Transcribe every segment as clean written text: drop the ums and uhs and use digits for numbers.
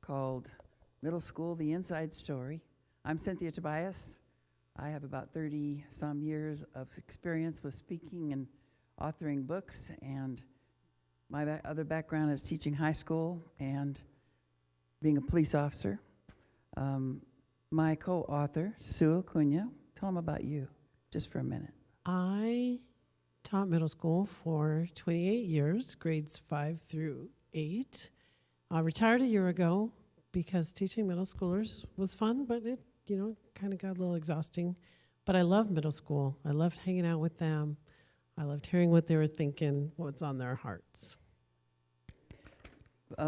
called Middle School, The Inside Story. I'm Cynthia Tobias. I have about 30-some years of experience with speaking and authoring books, and my other background is teaching high school and being a police officer. My co-author, Sue Acuña, tell them about you, just for a minute. I taught middle school for 28 years, grades 5 through 8. I retired a year ago because teaching middle schoolers was fun, but it, kind of got a little exhausting. But I love middle school. I loved hanging out with them. I loved hearing what they were thinking, what's on their hearts.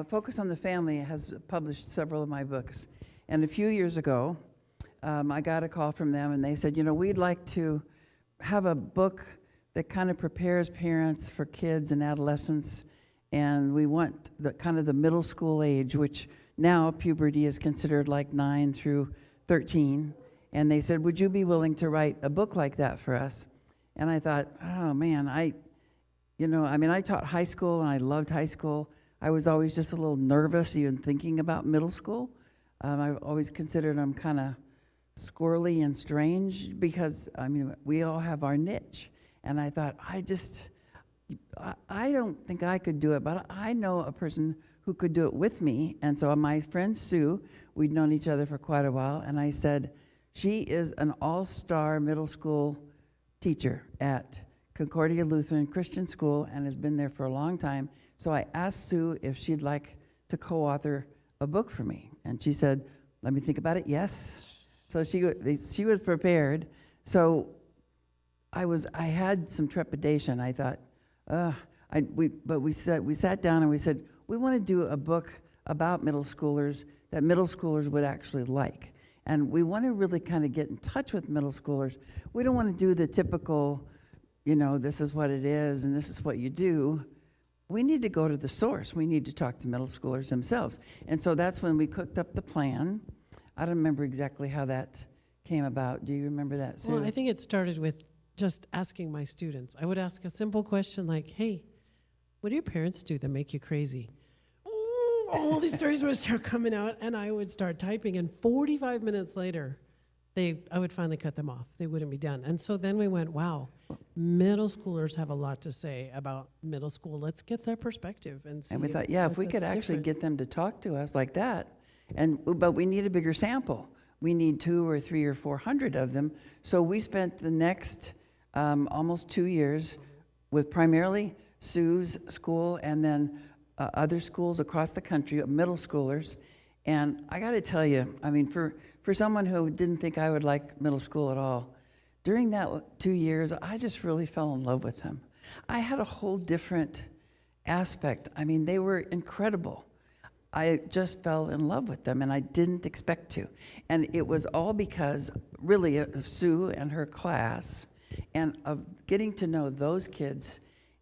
Focus on the Family has published several of my books. And a few years ago, I got a call from them, and they said, we'd like to have a book that kind of prepares parents for kids and adolescents, and we want the kind of the middle school age, which now puberty is considered like 9 through 13. And they said, would you be willing to write a book like that for us? And I thought, oh man, I taught high school and I loved high school. I was always just a little nervous even thinking about middle school. I've always considered them kind of squirrely and strange because, we all have our niche. And I thought, I don't think I could do it, but I know a person who could do it with me. And so my friend Sue, we'd known each other for quite a while, and I said, she is an all-star middle school teacher at Concordia Lutheran Christian School and has been there for a long time. So I asked Sue if she'd like to co-author a book for me. And she said, let me think about it, yes. So she was prepared. So I had some trepidation. I thought, we sat down and we said, we want to do a book about middle schoolers that middle schoolers would actually like. And we want to really kind of get in touch with middle schoolers. We don't want to do the typical, this is what it is and this is what you do. We need to go to the source. We need to talk to middle schoolers themselves. And so that's when we cooked up the plan. I don't remember exactly how that came about. Do you remember that, Sue? Well, I think it started with just asking my students. I would ask a simple question like, hey, what do your parents do that make you crazy? All these stories would start coming out, and I would start typing, and 45 minutes later, I would finally cut them off. They wouldn't be done. And so then we went, wow, middle schoolers have a lot to say about middle school. Let's get their perspective and see. And we thought, if we could actually get them to talk to us like that, but we need a bigger sample. We need 200 or 300 or 400 of them. So we spent the next almost 2 years with primarily Sue's school and then other schools across the country, middle schoolers. And I got to tell you, for someone who didn't think I would like middle school at all, during that 2 years, I just really fell in love with them. I had a whole different aspect. They were incredible. I just fell in love with them, and I didn't expect to. And it was all because, really, of Sue and her class, and of getting to know those kids,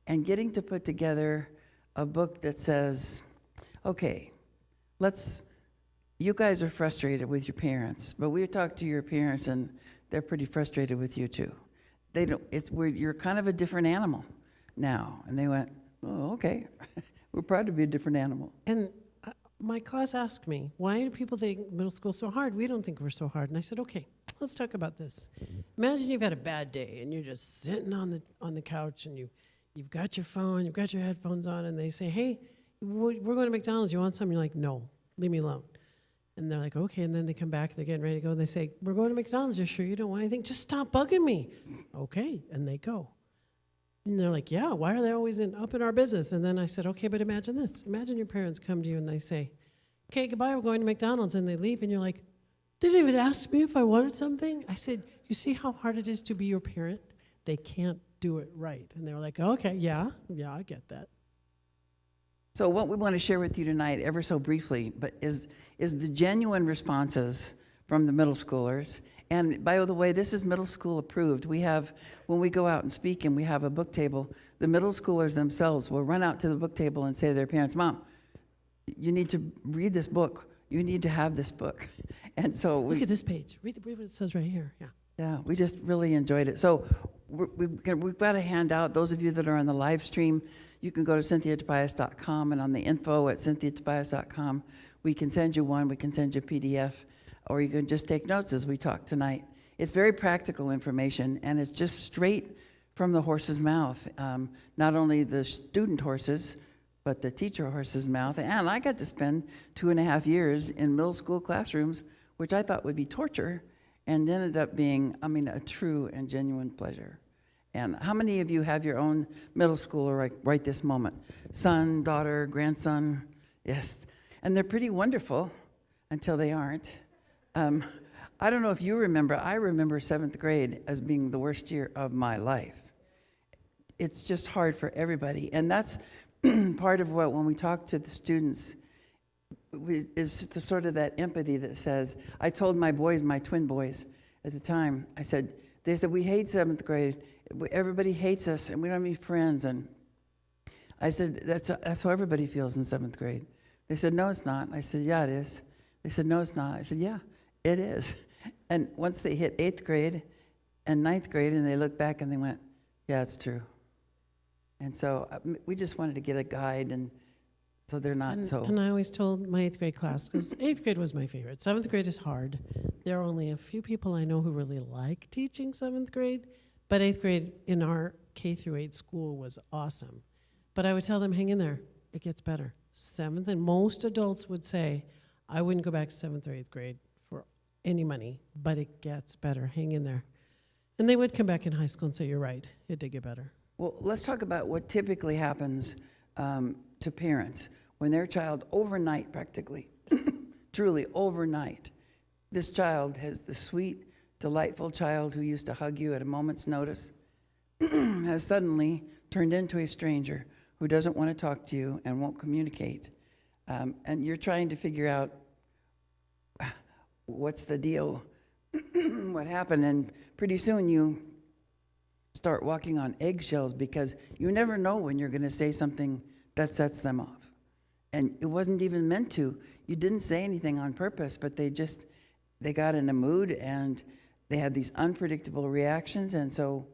and getting to put together a book that says, okay, you guys are frustrated with your parents, but we talked to your parents, and they're pretty frustrated with you too. You're kind of a different animal now. And they went, oh, okay. We're proud to be a different animal. And my class asked me, why do people think middle school is so hard? We don't think we're so hard. And I said, okay, let's talk about this. Imagine you've had a bad day, and you're just sitting on the couch, and you've got your phone, you've got your headphones on, and they say, hey, we're going to McDonald's. You want something? You're like, no, leave me alone. And they're like, okay. And then they come back, they're getting ready to go, and they say, we're going to McDonald's. You're sure you don't want anything? Just stop bugging me. Okay. And they go. And they're like, yeah, why are they always up in our business? And then I said, okay, but imagine this. Imagine your parents come to you and they say, okay, goodbye, we're going to McDonald's. And they leave, and you're like, they didn't even ask me if I wanted something. I said, you see how hard it is to be your parent? They can't do it right. And they were like, okay, yeah, I get that. So what we want to share with you tonight, ever so briefly, but is the genuine responses from the middle schoolers. And by the way, this is middle school approved. We have, when we go out and speak and we have a book table, the middle schoolers themselves will run out to the book table and say to their parents, Mom, you need to read this book. You need to have this book. And so look at this page. Read what it says right here. Yeah. Yeah, we just really enjoyed it. So we've got a handout. Those of you that are on the live stream, you can go to cynthiatobias.com, and on the info at cynthiatobias.com, We can send you one, we can send you a PDF, or you can just take notes as we talk tonight. It's very practical information, and it's just straight from the horse's mouth. Not only the student horses, but the teacher horse's mouth. And I got to spend 2.5 years in middle school classrooms, which I thought would be torture, and ended up being, a true and genuine pleasure. And how many of you have your own middle schooler right this moment? Son, daughter, grandson? Yes. And they're pretty wonderful until they aren't. I don't know if you remember, I remember 7th grade as being the worst year of my life. It's just hard for everybody. And that's part of what, when we talk to the students, is sort of that empathy that says, I told my boys, my twin boys at the time, they said, we hate 7th grade. Everybody hates us and we don't have any friends. And I said, that's how everybody feels in 7th grade. They said, no, it's not. I said, yeah, it is. They said, no, it's not. I said, yeah, it is. And once they hit 8th grade and 9th grade, and they looked back and they went, yeah, it's true. And so we just wanted to get a guide, and so they're not so. And I always told my 8th grade class, because 8th grade was my favorite. 7th grade is hard. There are only a few people I know who really like teaching 7th grade, but 8th grade in our K through 8 school was awesome. But I would tell them, hang in there, it gets better. 7th, and most adults would say, I wouldn't go back to 7th or 8th grade for any money, but it gets better, hang in there. And they would come back in high school and say, you're right, it did get better. Well, let's talk about what typically happens to parents when their child overnight, practically, truly overnight, this child has the sweet, delightful child who used to hug you at a moment's notice, has suddenly turned into a stranger who doesn't want to talk to you and won't communicate. And you're trying to figure out what's the deal, what happened, and pretty soon you start walking on eggshells because you never know when you're going to say something that sets them off. And it wasn't even meant to. You didn't say anything on purpose, but they got in a mood and they had these unpredictable reactions. And so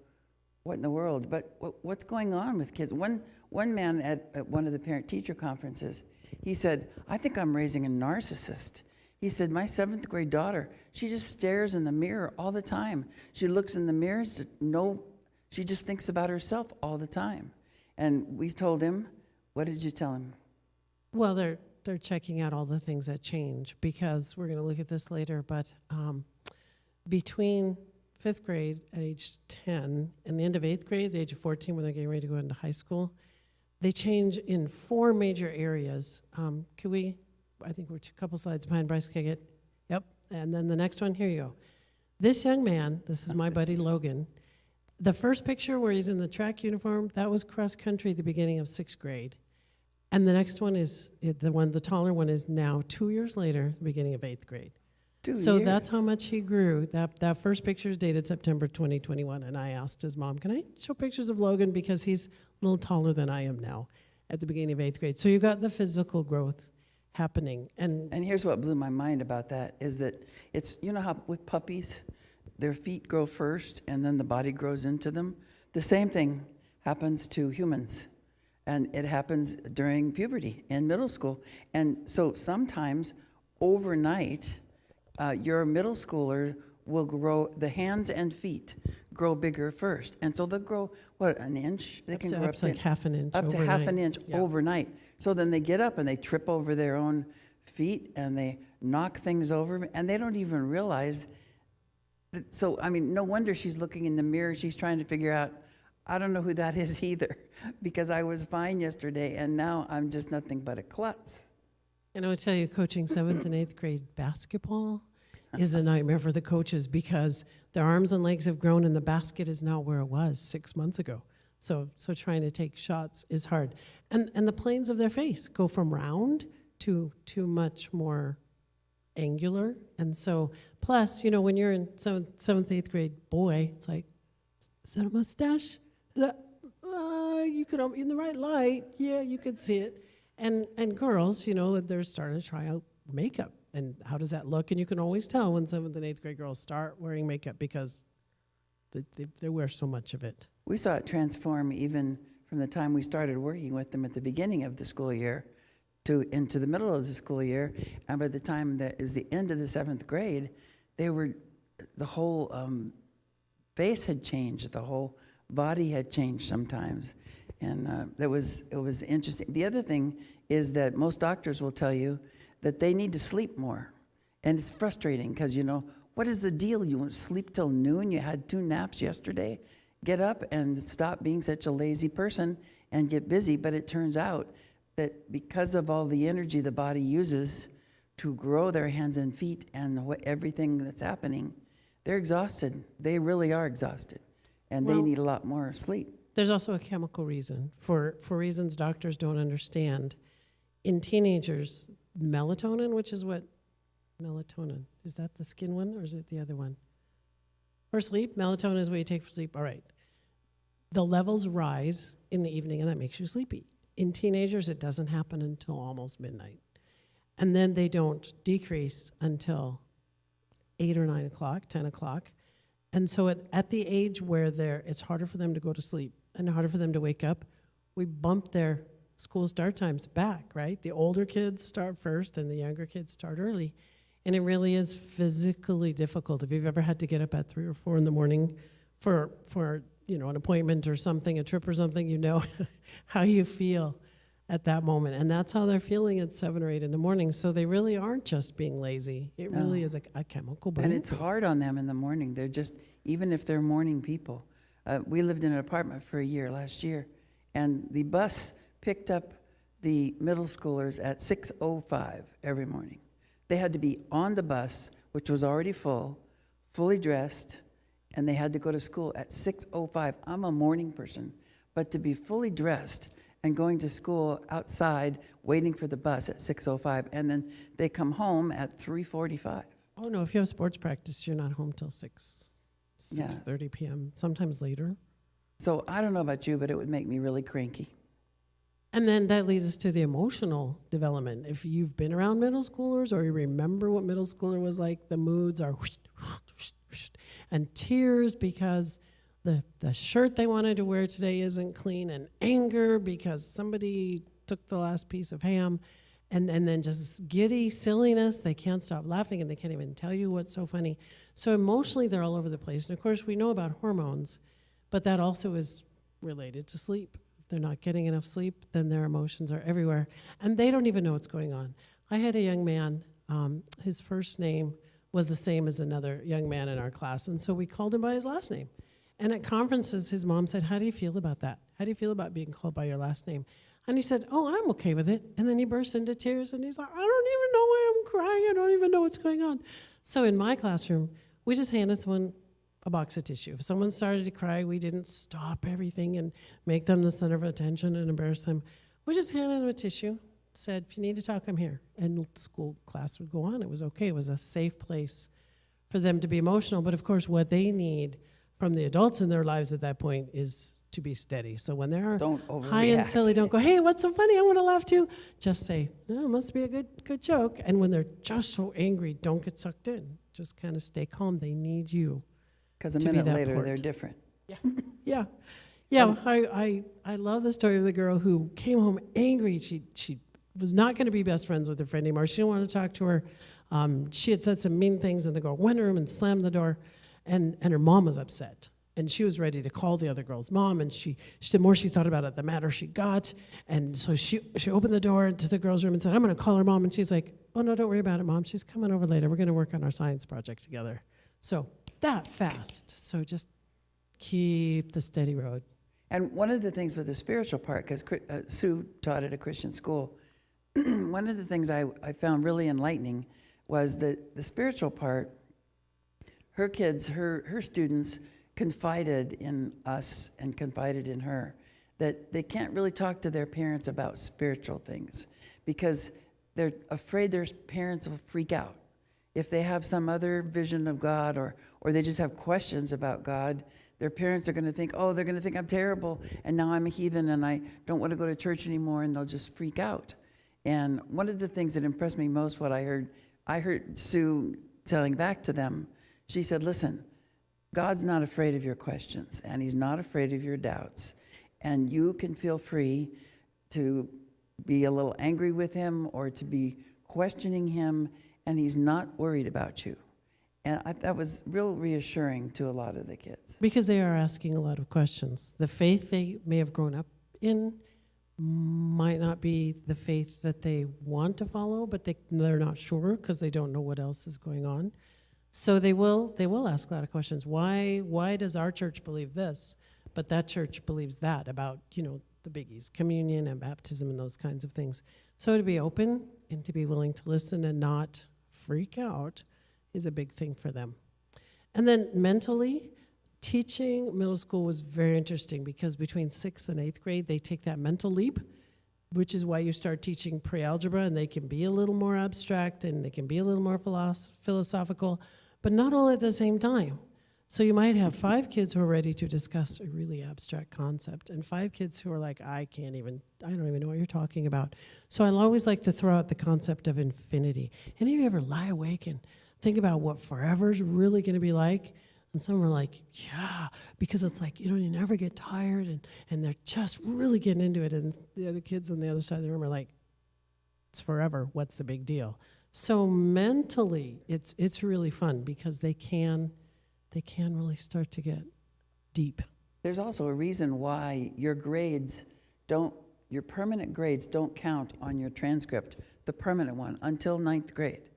what in the world? But what's going on with kids? One man at one of the parent-teacher conferences, he said, I think I'm raising a narcissist. He said, my 7th grade daughter, she just stares in the mirror all the time. She looks in the mirror, she just thinks about herself all the time. And we told him, what did you tell him? Well, they're checking out all the things that change, because we're going to look at this later, but between 5th grade at age 10 and the end of 8th grade, the age of 14, when they're getting ready to go into high school, they change in 4 major areas. I think we're a couple slides behind. Bryce, can I get? Yep. And then the next one, here you go. This young man, this is my buddy Logan. The first picture where he's in the track uniform, that was cross country at the beginning of 6th grade. And the next one is, the taller one is now 2 years later, the beginning of 8th grade. 2 So years. that's how much he grew. That first picture is dated September 2021, and I asked his mom, can I show pictures of Logan, because he's a little taller than I am now at the beginning of 8th grade. So you got the physical growth happening. And here's what blew my mind about that is that it's, you know how with puppies, their feet grow first and then the body grows into them? The same thing happens to humans. And it happens during puberty in middle school. And so sometimes overnight, your middle schooler will grow, the hands and feet grow bigger first. And so they'll grow, an inch? They can grow up to like half an inch up overnight. to half an inch Yeah. overnight. So then they get up and they trip over their own feet and they knock things over and they don't even realize. So, no wonder she's looking in the mirror. She's trying to figure out, I don't know who that is either, because I was fine yesterday and now I'm just nothing but a klutz. And I would tell you, coaching 7th and 8th grade basketball is a nightmare for the coaches, because their arms and legs have grown and the basket is not where it was 6 months ago. So trying to take shots is hard. And the planes of their face go from round to much more angular. And so, plus, when you're in 7th, 8th grade boy, it's like, is that a mustache? Is that, you could, in the right light, yeah, you could see it. And girls, they're starting to try out makeup. And how does that look? And you can always tell when 7th and 8th grade girls start wearing makeup, because they wear so much of it. We saw it transform even from the time we started working with them at the beginning of the school year into the middle of the school year, and by the time that is the end of the 7th grade, the whole face had changed, the whole body had changed sometimes, and it was interesting. The other thing is that most doctors will tell you that they need to sleep more, and it's frustrating because what is the deal? You won't sleep till noon? You had 2 naps yesterday? Get up and stop being such a lazy person and get busy. But it turns out that because of all the energy the body uses to grow their hands and feet and everything that's happening, they're exhausted. They really are exhausted. And they need a lot more sleep. There's also a chemical reason for reasons doctors don't understand. In teenagers, melatonin, which is what melatonin, is that the skin one or is it the other one? For sleep, melatonin is what you take for sleep. All right. The levels rise in the evening and that makes you sleepy. In teenagers, it doesn't happen until almost midnight. And then they don't decrease until 8 or 9 o'clock, 10 o'clock. And so at the age where it's harder for them to go to sleep and harder for them to wake up, we bump their school start times back, right? The older kids start first and the younger kids start early. And it really is physically difficult. If you've ever had to get up at 3 or 4 in the morning for an appointment or something, a trip or something, you know how you feel at that moment. And that's how they're feeling at 7 or 8 in the morning. So they really aren't just being lazy. It really is a chemical brain. And it's hard on them in the morning. They're just, even if they're morning people. We lived in an apartment for a year last year, and the bus picked up the middle schoolers at 6:05 every morning. They had to be on the bus, which was already full, fully dressed, and they had to go to school at 6:05. I'm a morning person, but to be fully dressed and going to school outside, waiting for the bus at 6:05, and then they come home at 3:45. Oh, no, if you have sports practice, you're not home till 6:30 p.m., sometimes later. So I don't know about you, but it would make me really cranky. And then that leads us to the emotional development. If you've been around middle schoolers or you remember what middle schooler was like, the moods are whoosh, whoosh, whoosh, and tears because the shirt they wanted to wear today isn't clean, and anger because somebody took the last piece of ham, and then just giddy silliness. They can't stop laughing and they can't even tell you what's so funny. So emotionally, they're all over the place. And of course, we know about hormones, but that also is related to sleep. They're not getting enough sleep, then their emotions are everywhere. And they don't even know what's going on. I had a young man, his first name was the same as another young man in our class, and so we called him by his last name. And at conferences, his mom said, "How do you feel about that? How do you feel about being called by your last name?" And he said, "Oh, I'm okay with it." And then he burst into tears, and he's like, "I don't even know why I'm crying. I don't even know what's going on." So in my classroom, we just handed someone a box of tissue. If someone started to cry, we didn't stop everything and make them the center of attention and embarrass them. We just handed them a tissue, said, "If you need to talk, I'm here." And the school class would go on. It was okay. It was a safe place for them to be emotional. But of course, what they need from the adults in their lives at that point is to be steady. So when they're high and silly, don't go, "Hey, what's so funny? I want to laugh too." Just say, "Oh, it must be a good joke." And when they're just so angry, don't get sucked in. Just kind of stay calm. They need you. Because a minute later, they're different. Yeah. I love the story of the girl who came home angry. She was not going to be best friends with her friend anymore. She didn't want to talk to her. She had said some mean things, and the girl went to her room and slammed the door. And her mom was upset. And she was ready to call the other girl's mom. And the more she thought about it, the madder she got. And so she opened the door to the girl's room and said, "I'm going to call her mom." And she's like, "Oh, no, don't worry about it, Mom. She's coming over later. We're going to work on our science project together." So that fast. So just keep the steady road. And one of the things with the spiritual part, because Sue taught at a Christian school, one of the things I found really enlightening was that the spiritual part, her kids, her students confided in us and confided in her that they can't really talk to their parents about spiritual things because they're afraid their parents will freak out. If they have some other vision of God or they just have questions about God, their parents are going to think, "Oh, they're going to think I'm terrible, and now I'm a heathen, and I don't want to go to church anymore," and they'll just freak out. And one of the things that impressed me most, what I heard Sue telling back to them, she said, "Listen, God's not afraid of your questions, and he's not afraid of your doubts, and you can feel free to be a little angry with him or to be questioning him, and he's not worried about you. And that was real reassuring to a lot of the kids. Because they are asking a lot of questions. The faith they may have grown up in might not be the faith that they want to follow, but they're not sure because they don't know what else is going on. So they will ask a lot of questions. Why does our church believe this, but that church believes that about, the biggies, communion and baptism and those kinds of things. So to be open and to be willing to listen and not freak out is a big thing for them. And then mentally, teaching middle school was very interesting because between 6th and 8th grade, they take that mental leap, which is why you start teaching pre-algebra, and they can be a little more abstract and they can be a little more philosophical, but not all at the same time. So you might have 5 kids who are ready to discuss a really abstract concept and 5 kids who are like, I don't even know what you're talking about. So I always like to throw out the concept of infinity. Any of you ever lie awake and think about what forever's really going to be like? And some are like, yeah, because it's like, you never get tired, and they're just really getting into it. And the other kids on the other side of the room are like, it's forever, what's the big deal? So mentally, it's really fun because they can really start to get deep. There's also a reason why your permanent grades don't count on your transcript, the permanent one, until 9th grade.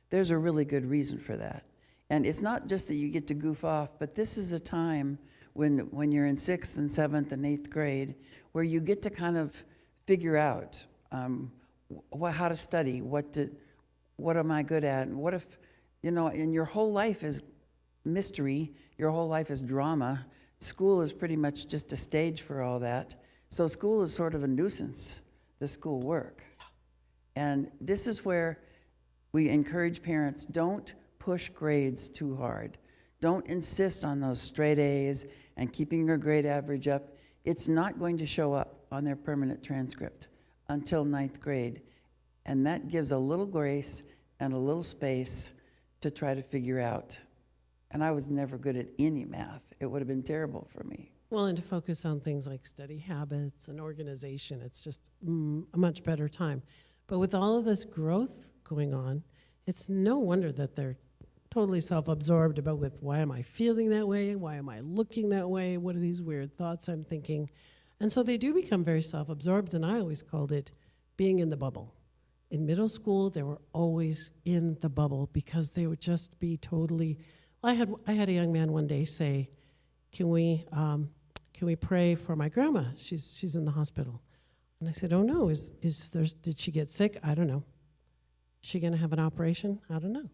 There's a really good reason for that. And it's not just that you get to goof off, but this is a time when you're in 6th and 7th and 8th grade where you get to kind of figure out how to study, what am I good at, and what if, and your whole life is mystery, your whole life is drama. School is pretty much just a stage for all that. So school is sort of a nuisance, the school work. And this is where we encourage parents, don't push grades too hard. Don't insist on those straight A's and keeping your grade average up. It's not going to show up on their permanent transcript until 9th grade. And that gives a little grace and a little space to try to figure out. And I was never good at any math. It would have been terrible for me. Well, and to focus on things like study habits and organization, it's just a much better time. But with all of this growth going on, it's no wonder that they're totally self-absorbed about why am I feeling that way? Why am I looking that way? What are these weird thoughts I'm thinking? And so they do become very self-absorbed, and I always called it being in the bubble. In middle school, they were always in the bubble because they would just be totally... I had a young man one day say, can we pray for my grandma? She's in the hospital. And I said, oh no, did she get sick? I don't know. Is she going to have an operation? I don't know.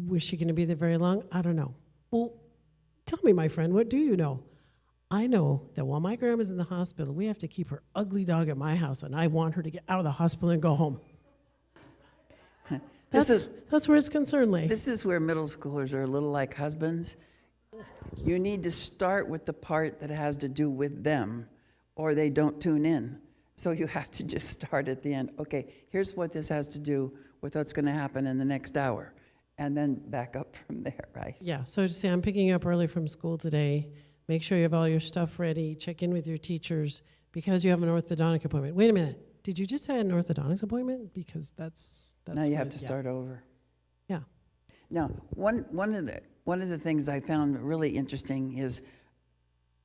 Was she going to be there very long? I don't know. Well, tell me, my friend, what do you know? I know that while my grandma's in the hospital, we have to keep her ugly dog at my house, and I want her to get out of the hospital and go home. That's where it's concerned lay. This is where middle schoolers are a little like husbands. You need to start with the part that has to do with them, or they don't tune in. So you have to just start at the end. Okay, here's what this has to do with what's going to happen in the next hour. And then back up from there, right? Yeah, so to say, I'm picking you up early from school today. Make sure you have all your stuff ready. Check in with your teachers because you have an orthodontic appointment. Wait a minute. Did you just say an orthodontics appointment? Because that's now you have to start over. Yeah. Now, one of the things I found really interesting is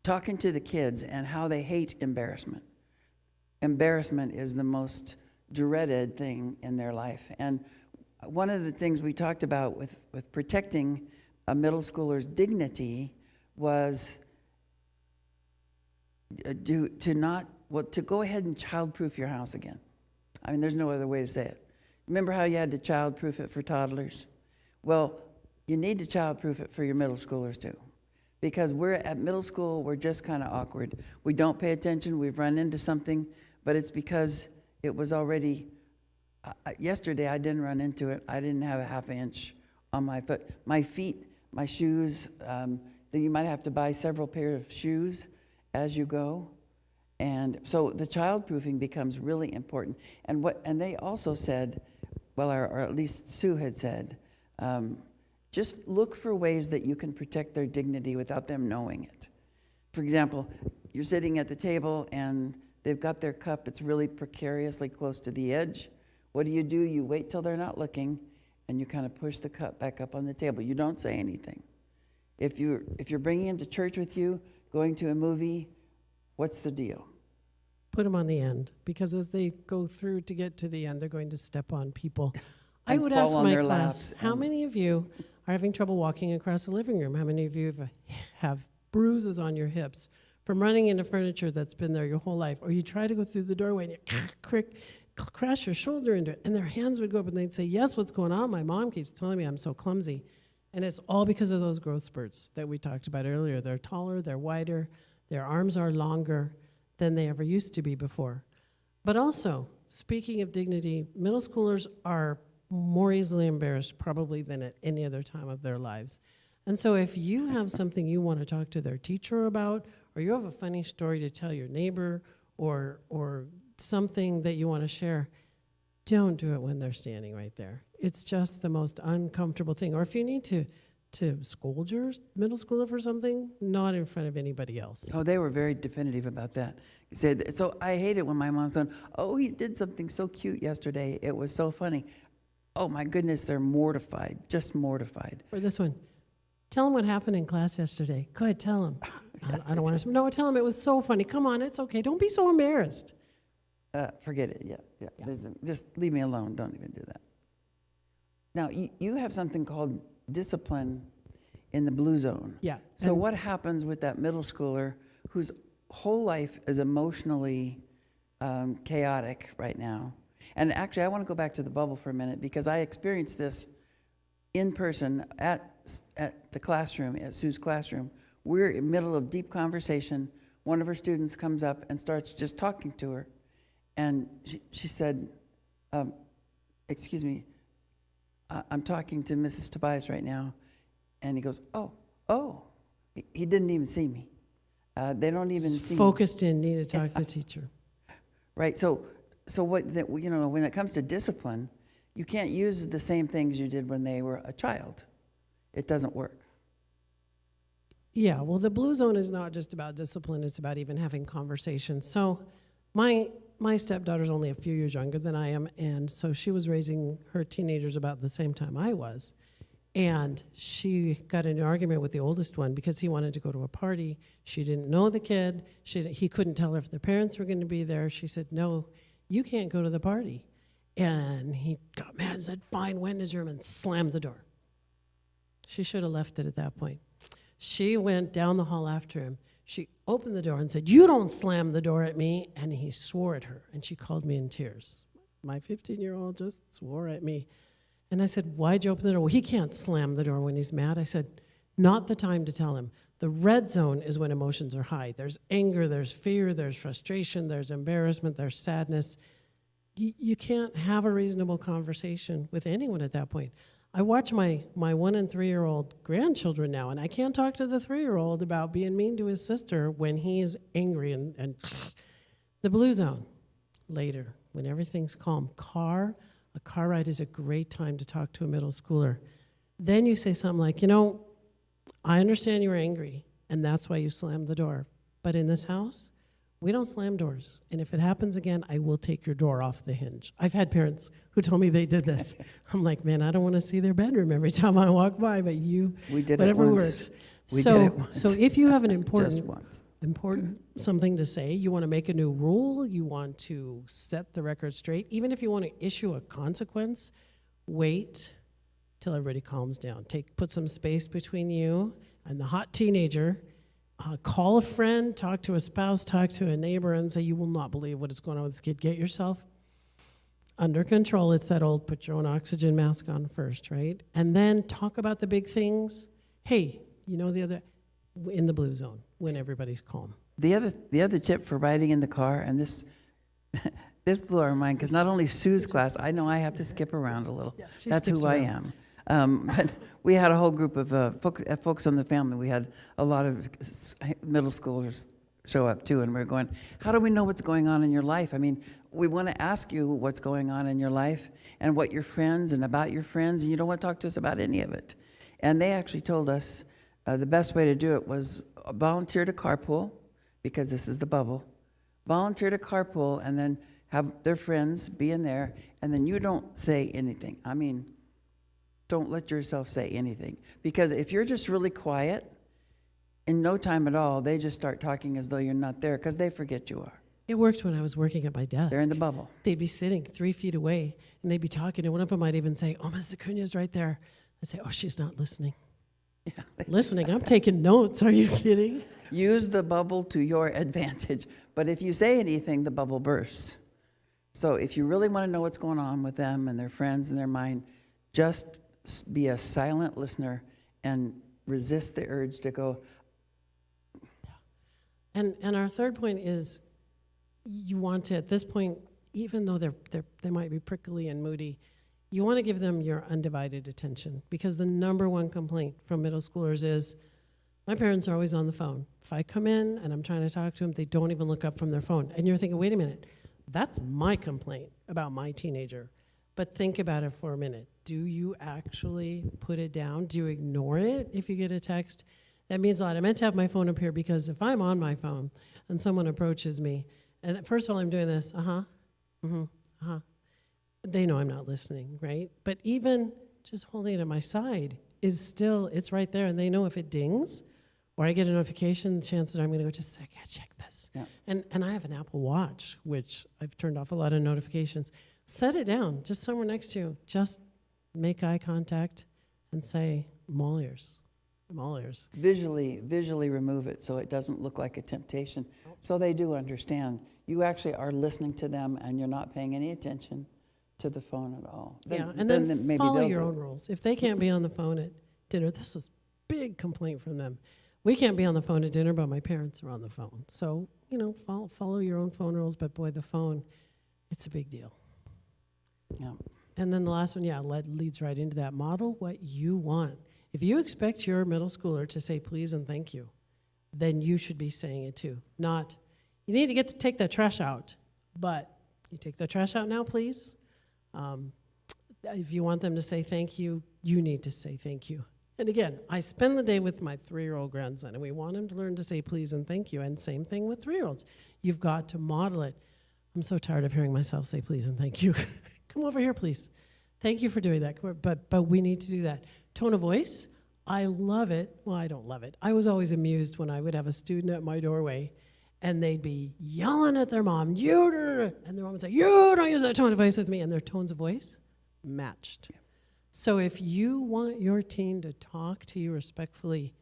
talking to the kids and how they hate embarrassment. Embarrassment is the most dreaded thing in their life. And one of the things we talked about with protecting a middle schooler's dignity was to go ahead and childproof your house again. I mean, there's no other way to say it. Remember how you had to childproof it for toddlers? Well, you need to childproof it for your middle schoolers too. Because we're at middle school, we're just kind of awkward. We don't pay attention, we've run into something, but it's because it was already... yesterday, I didn't run into it. I didn't have a half inch on my foot. My feet, my shoes, you might have to buy several pairs of shoes as you go. And so the childproofing becomes really important. And they also said, well, or at least Sue had said, just look for ways that you can protect their dignity without them knowing it. For example, you're sitting at the table and they've got their cup, it's really precariously close to the edge. What do? You wait till they're not looking, and you kind of push the cup back up on the table. You don't say anything. If you're bringing them to church with you, going to a movie, what's the deal? Put them on the end, because as they go through to get to the end, they're going to step on people. I would ask my class, how many of you are having trouble walking across the living room? How many of you have bruises on your hips from running into furniture that's been there your whole life? Or you try to go through the doorway and you crash your shoulder into it, and their hands would go up and they'd say, yes, what's going on? My mom keeps telling me I'm so clumsy. And it's all because of those growth spurts that we talked about earlier. They're taller, they're wider, their arms are longer than they ever used to be before. But also, speaking of dignity, middle schoolers are more easily embarrassed probably than at any other time of their lives. And so if you have something you want to talk to their teacher about, or you have a funny story to tell your neighbor, or something that you want to share, don't do it when they're standing right there. It's just the most uncomfortable thing. Or if you need to scold your middle schooler for something, not in front of anybody else. Oh, they were very definitive about that. He said, so I hate it when my mom's going, oh, he did something so cute yesterday. It was so funny. Oh, my goodness, they're mortified, just mortified. Or this one, tell him what happened in class yesterday. Go ahead, tell him. I don't want to. No, tell him it was so funny. Come on, it's okay. Don't be so embarrassed. Forget it, yeah. Just leave me alone. Don't even do that. Now, you have something called discipline in the blue zone. Yeah. So what happens with that middle schooler whose whole life is emotionally chaotic right now? And actually, I want to go back to the bubble for a minute, because I experienced this in person at the classroom, at Sue's classroom. We're in the middle of deep conversation. One of her students comes up and starts just talking to her. And she said, excuse me, I'm talking to Mrs. Tobias right now. And he goes, oh. He didn't even see me. They don't even see me. Focused in, need to talk to the teacher. Right, so when it comes to discipline, you can't use the same things you did when they were a child. It doesn't work. Yeah, well, the blue zone is not just about discipline, it's about even having conversations. So my stepdaughter's only a few years younger than I am, and so she was raising her teenagers about the same time I was. And she got in an argument with the oldest one because he wanted to go to a party. She didn't know the kid. He couldn't tell her if the parents were going to be there. She said, no, you can't go to the party. And he got mad and said, fine, went in his room and slammed the door. She should have left it at that point. She went down the hall after him. She opened the door and said, you don't slam the door at me. And he swore at her, and she called me in tears. My 15-year-old just swore at me. And I said, why'd you open the door? Well, he can't slam the door when he's mad. I said, not the time to tell him. The red zone is when emotions are high. There's anger, there's fear, there's frustration, there's embarrassment, there's sadness. You can't have a reasonable conversation with anyone at that point. I watch my 1- and 3-year-old grandchildren now, and I can't talk to the 3-year-old about being mean to his sister when he is angry and the blue zone. Later, when everything's calm, a car ride is a great time to talk to a middle schooler. Then you say something like, I understand you were angry, and that's why you slammed the door. But in this house, we don't slam doors. And if it happens again, I will take your door off the hinge. I've had parents who told me they did this. I'm like, man, I don't want to see their bedroom every time I walk by, but we did whatever it once. Works. We did it once. So if you have an Just once. important something to say, you want to make a new rule, you want to set the record straight, even if you want to issue a consequence, wait till everybody calms down. Put some space between you and the hot teenager. Call a friend, talk to a spouse, talk to a neighbor, and say, you will not believe what is going on with this kid. Get yourself under control. It's that old put your own oxygen mask on first, right? And then talk about the big things. Hey, the other, in the blue zone, when everybody's calm. The other tip for riding in the car, and this blew our mind, because not only Sue's class, I know I have to skip around a little. Yeah, that's who I am. But we had a whole group of folks on the family. We had a lot of middle schoolers show up too, and we're going, how do we know what's going on in your life? I mean, we want to ask you what's going on in your life and what your friends and about your friends, and you don't want to talk to us about any of it. And they actually told us the best way to do it was volunteer to carpool, because this is the bubble. volunteer to carpool and then have their friends be in there, and then you don't say anything. I mean, don't let yourself say anything. Because if you're just really quiet, in no time at all, they just start talking as though you're not there because they forget you are. It worked when I was working at my desk. They're in the bubble. They'd be sitting 3 feet away, and they'd be talking, and one of them might even say, oh, Mrs. Acuña's right there. I'd say, oh, she's not listening. Yeah. Listening? I'm taking notes. Are you kidding? Use the bubble to your advantage. But if you say anything, the bubble bursts. So if you really want to know what's going on with them and their friends and their mind, just be a silent listener and resist the urge to go. And our third point is you want to, at this point, even though they might be prickly and moody, you want to give them your undivided attention, because the number one complaint from middle schoolers is, my parents are always on the phone. If I come in and I'm trying to talk to them, they don't even look up from their phone. And you're thinking, wait a minute, that's my complaint about my teenager. But think about it for a minute. Do you actually put it down? Do you ignore it if you get a text? That means a lot. I meant to have my phone up here because if I'm on my phone and someone approaches me, and first of all I'm doing this, they know I'm not listening, right? But even just holding it at my side is still, it's right there, and they know if it dings or I get a notification, the chances are I'm going to go, just a second, check this. Yeah. And I have an Apple Watch, which I've turned off a lot of notifications. Set it down, just somewhere next to you. Just make eye contact and say, I'm all ears. I'm all ears. Visually remove it so it doesn't look like a temptation. So they do understand. You actually are listening to them and you're not paying any attention to the phone at all. And then maybe follow they'll your own rules. If they can't be on the phone at dinner, this was big complaint from them. We can't be on the phone at dinner, but my parents are on the phone. So, follow your own phone rules, but boy, the phone, it's a big deal. Yeah. And then the last one, leads right into that. Model what you want. If you expect your middle schooler to say please and thank you, then you should be saying it too. Not, you need to get to take that trash out, but you take the trash out now, please. If you want them to say thank you, you need to say thank you. And again, I spend the day with my 3-year-old grandson, and we want him to learn to say please and thank you, and same thing with 3-year-olds. You've got to model it. I'm so tired of hearing myself say please and thank you. Come over here, please. Thank you for doing that. But we need to do that. Tone of voice, I love it. Well, I don't love it. I was always amused when I would have a student at my doorway, and they'd be yelling at their mom, and their mom would say, you don't use that tone of voice with me, and their tones of voice matched. Yeah. So if you want your teen to talk to you respectfully,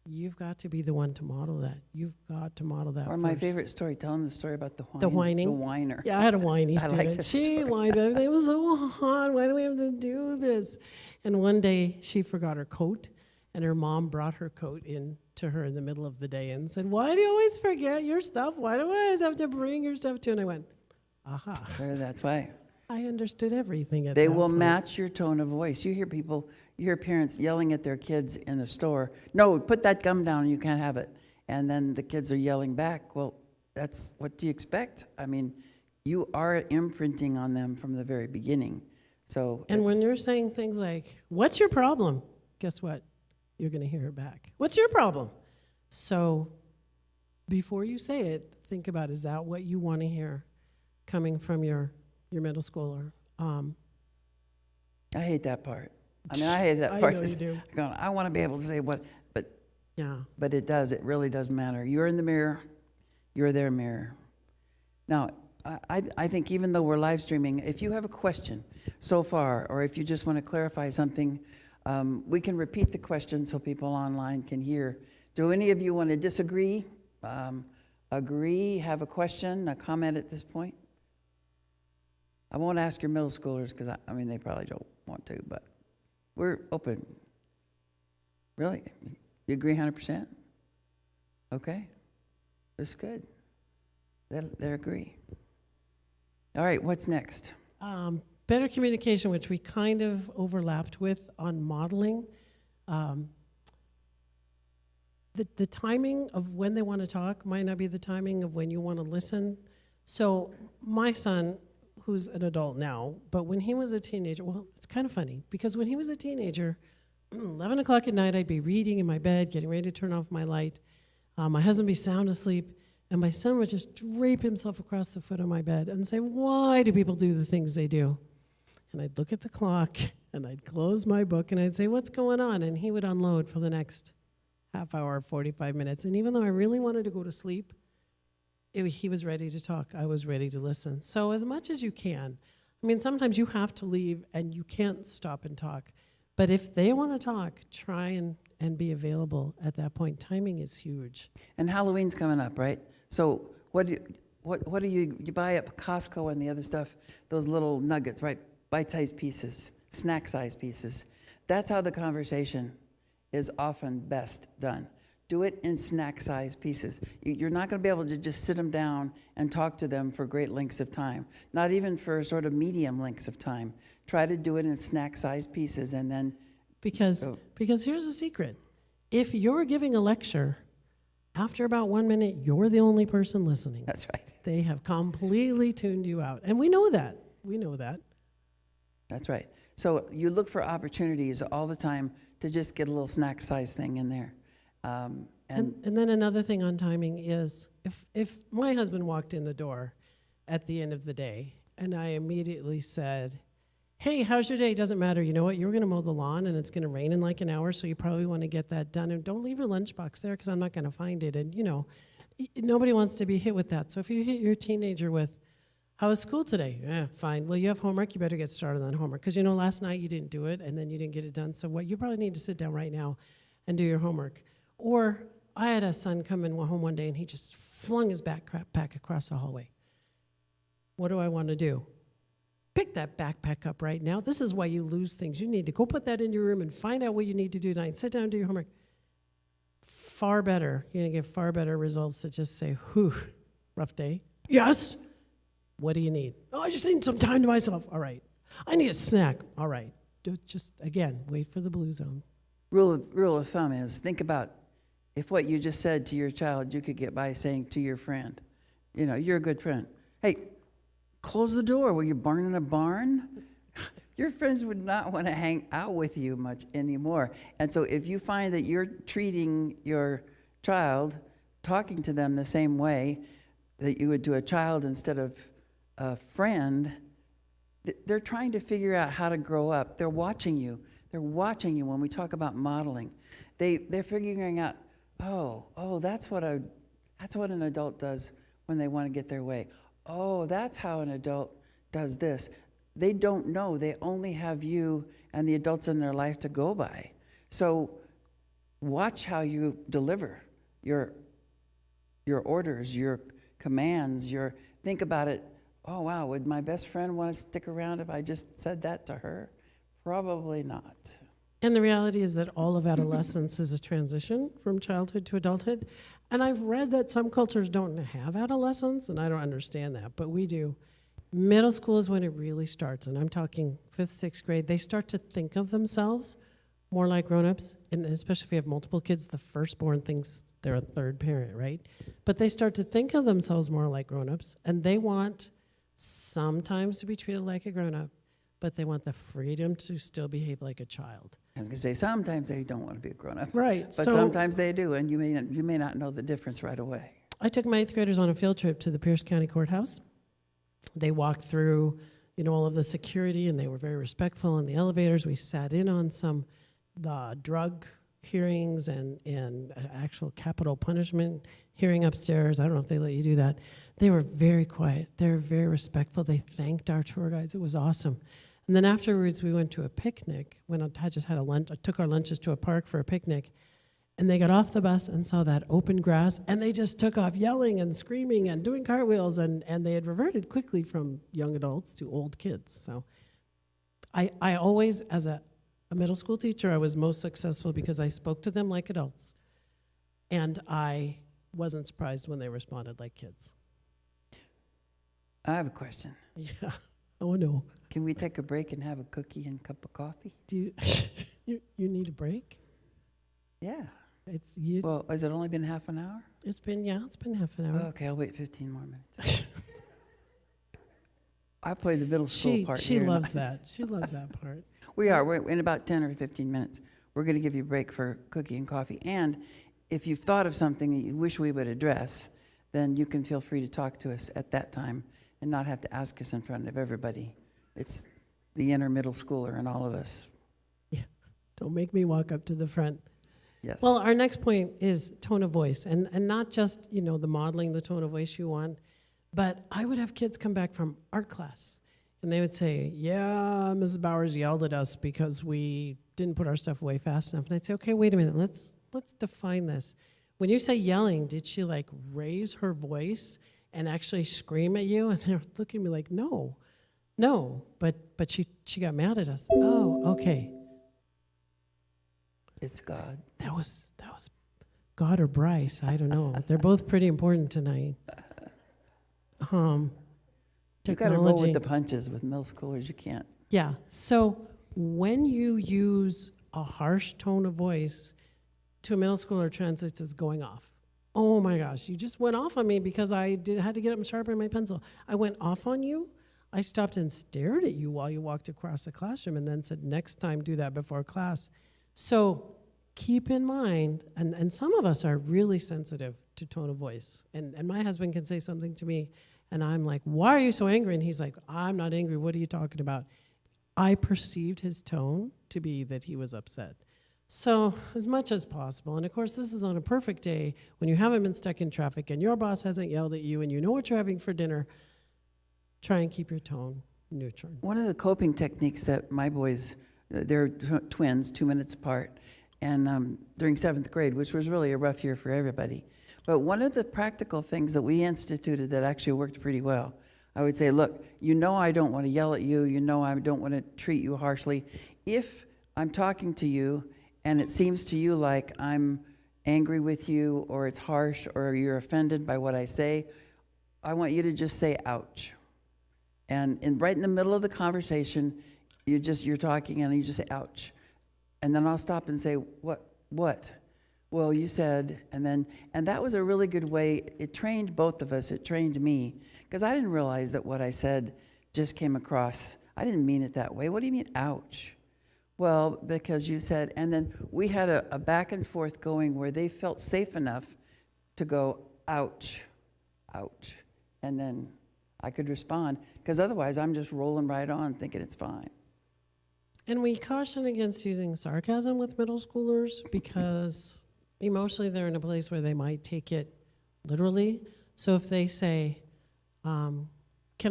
you've got to be the one to model that. You've got to model that. Or my favorite story, tell them the story about the whining. The whining? The whiner. Yeah, I had a whiny I student. like this She story. whined, everything was so hot. Why do we have to do this? And one day she forgot her coat, and her mom brought her coat in to her in the middle of the day and said, why do you always forget your stuff? Why do I always have to bring your stuff too? And I went, aha. Sure, that's why. I understood everything at They that will point. match your tone of voice. You hear parents yelling at their kids in the store, no, put that gum down, you can't have it. And then the kids are yelling back, well, that's what do you expect? I mean, you are imprinting on them from the very beginning. So And when you're saying things like, what's your problem? Guess what? You're going to hear it back. What's your problem? So before you say it, think about, is that what you want to hear coming from your middle schooler? I hate that part. I hate that part. I know you do. I want to be able to say what, Yeah. but it does. It really does matter. You're in the mirror. You're their mirror. Now, I think even though we're live streaming, if you have a question so far, or if you just want to clarify something, we can repeat the question so people online can hear. Do any of you want to disagree, agree, have a question, a comment at this point? I won't ask your middle schoolers because, they probably don't want to, but we're open. Really? You agree 100%? Okay. That's good. They agree. All right, what's next? Better communication, which we kind of overlapped with on modeling. The timing of when they want to talk might not be the timing of when you want to listen. So my son, who's an adult now, but when he was a teenager, well, it's kind of funny, because when he was a teenager, 11 o'clock at night, I'd be reading in my bed, getting ready to turn off my light. My husband would be sound asleep, And my son would just drape himself across the foot of my bed and say, why do people do the things they do? And I'd look at the clock, and I'd close my book, and I'd say, what's going on? And he would unload for the next half hour, 45 minutes. And even though I really wanted to go to sleep, he was ready to talk. I was ready to listen. So as much as you can. I mean, sometimes you have to leave, and you can't stop and talk. But if they want to talk, try and be available at that point. Timing is huge. And Halloween's coming up, right? So what do you buy at Costco and the other stuff, those little nuggets, right? Bite-sized pieces, snack-sized pieces. That's how the conversation is often best done. Do it in snack-sized pieces. You're not going to be able to just sit them down and talk to them for great lengths of time, not even for sort of medium lengths of time. Try to do it in snack-sized pieces, and then... Because here's the secret. If you're giving a lecture, after about 1 minute, you're the only person listening. That's right. They have completely tuned you out. And we know that. We know that. That's right. So you look for opportunities all the time to just get a little snack-sized thing in there. And then another thing on timing is, if my husband walked in the door at the end of the day, and I immediately said, hey, how's your day? Doesn't matter. You know what? You're going to mow the lawn, and it's going to rain in like an hour, so you probably want to get that done. And don't leave your lunchbox there, because I'm not going to find it. And, nobody wants to be hit with that. So if you hit your teenager with, how was school today? Yeah, fine. Well, you have homework. You better get started on homework. Because, last night you didn't do it, and then you didn't get it done. So you probably need to sit down right now and do your homework. Or I had a son come in home one day, and he just flung his backpack across the hallway. What do I want to do? Pick that backpack up right now. This is why you lose things. You need to go put that in your room and find out what you need to do tonight. Sit down and do your homework. Far better. You're going to get far better results to just say, whew, rough day. Yes. What do you need? Oh, I just need some time to myself. All right. I need a snack. All right. Just, again, wait for the blue zone. Rule of thumb is, think about if what you just said to your child you could get by saying to your friend. You're a good friend. Hey, close the door. Were you burning a barn? Your friends would not want to hang out with you much anymore. And so if you find that you're treating your child, talking to them the same way that you would to a child instead of a friend, they're trying to figure out how to grow up. They're watching you. They're watching you when we talk about modeling. They're figuring out, that's what an adult does when they want to get their way. Oh, that's how an adult does this. They don't know. They only have you and the adults in their life to go by. So watch how you deliver your orders, your commands, think about it. Oh, wow, would my best friend want to stick around if I just said that to her? Probably not. And the reality is that all of adolescence is a transition from childhood to adulthood. And I've read that some cultures don't have adolescence, and I don't understand that, but we do. Middle school is when it really starts, and I'm talking 5th, 6th grade. They start to think of themselves more like grown-ups, and especially if you have multiple kids, the firstborn thinks they're a third parent, right? But they start to think of themselves more like grown-ups, and they want sometimes to be treated like a grown-up, but they want the freedom to still behave like a child. I was going to say, sometimes they don't want to be a grown-up. Right. But sometimes they do, and you may not know the difference right away. I took my 8th graders on a field trip to the Pierce County Courthouse. They walked through, all of the security, and they were very respectful in the elevators. We sat in on some drug hearings and actual capital punishment hearing upstairs. I don't know if they let you do that. They were very quiet. They were very respectful. They thanked our tour guides. It was awesome. And then afterwards, we went to a picnic. I just had a lunch. I took our lunches to a park for a picnic. And they got off the bus and saw that open grass, and they just took off yelling and screaming and doing cartwheels, and they had reverted quickly from young adults to old kids. So I always, as a middle school teacher, I was most successful because I spoke to them like adults. And I wasn't surprised when they responded like kids. I have a question. Yeah. Oh, no. Can we take a break and have a cookie and cup of coffee? Do you need a break? Yeah. It's you. Well, has it only been half an hour? It's been half an hour. Okay, I'll wait 15 more minutes. I play the middle school part She here. loves that. She loves that part. We're in about 10 or 15 minutes. We're going to give you a break for cookie and coffee. And if you've thought of something that you wish we would address, then you can feel free to talk to us at that time and not have to ask us in front of everybody. It's the inner middle schooler in all of us. Yeah, don't make me walk up to the front. Yes. Well, our next point is tone of voice, and not just, the modeling the tone of voice you want, but I would have kids come back from art class, and they would say, yeah, Mrs. Bowers yelled at us because we didn't put our stuff away fast enough. And I'd say, okay, wait a minute, let's define this. When you say yelling, did she raise her voice and actually scream at you? And they're looking at me like, no, but she got mad at us. Oh, okay. It's God. That was God or Bryce. I don't know. They're both pretty important tonight. You got to roll with Technology. the punches with middle schoolers. You can't. Yeah. So when you use a harsh tone of voice to a middle schooler, it translates as going off. Oh my gosh, you just went off on me because I had to get up and sharpen my pencil. I went off on you. I stopped and stared at you while you walked across the classroom and then said, next time do that before class. So keep in mind, and some of us are really sensitive to tone of voice. And my husband can say something to me, and I'm like, why are you so angry? And he's like, I'm not angry. What are you talking about? I perceived his tone to be that he was upset. So as much as possible, and of course this is on a perfect day when you haven't been stuck in traffic and your boss hasn't yelled at you and you know what you're having for dinner, try and keep your tone neutral. One of the coping techniques that my boys, they're twins, 2 minutes apart, and during 7th grade, which was really a rough year for everybody. But one of the practical things that we instituted that actually worked pretty well, I would say, look, I don't want to yell at you, I don't want to treat you harshly. If I'm talking to you and it seems to you like I'm angry with you or it's harsh or you're offended by what I say, I want you to just say, ouch. And right in the middle of the conversation, you're talking and you just say, ouch. And then I'll stop and say, what? Well, you said, and that was a really good way. It trained both of us. It trained me, because I didn't realize that what I said just came across. I didn't mean it that way. What do you mean, ouch? Well, because you said, and then we had a back and forth going where they felt safe enough to go, ouch, ouch. And then I could respond, because otherwise I'm just rolling right on thinking it's fine. And we caution against using sarcasm with middle schoolers because emotionally they're in a place where they might take it literally. So if they say, can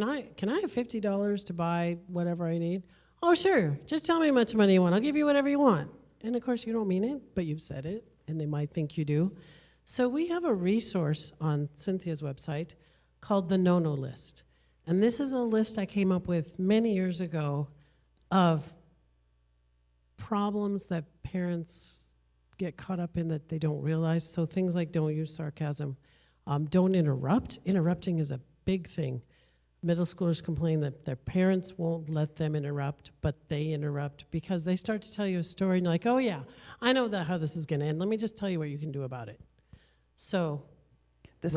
I have $50 to buy whatever I need? Oh, sure. Just tell me how much money you want. I'll give you whatever you want. And of course you don't mean it, but you've said it, and they might think you do. So we have a resource on Cynthia's website called the No-No list. And this is a list I came up with many years ago of problems that parents get caught up in that they don't realize. So things like don't use sarcasm, don't interrupt. Interrupting is a big thing. Middle schoolers complain that their parents won't let them interrupt, but they interrupt because they start to tell you a story and you're like, oh yeah, I know how this is going to end. Let me just tell you what you can do about it. So The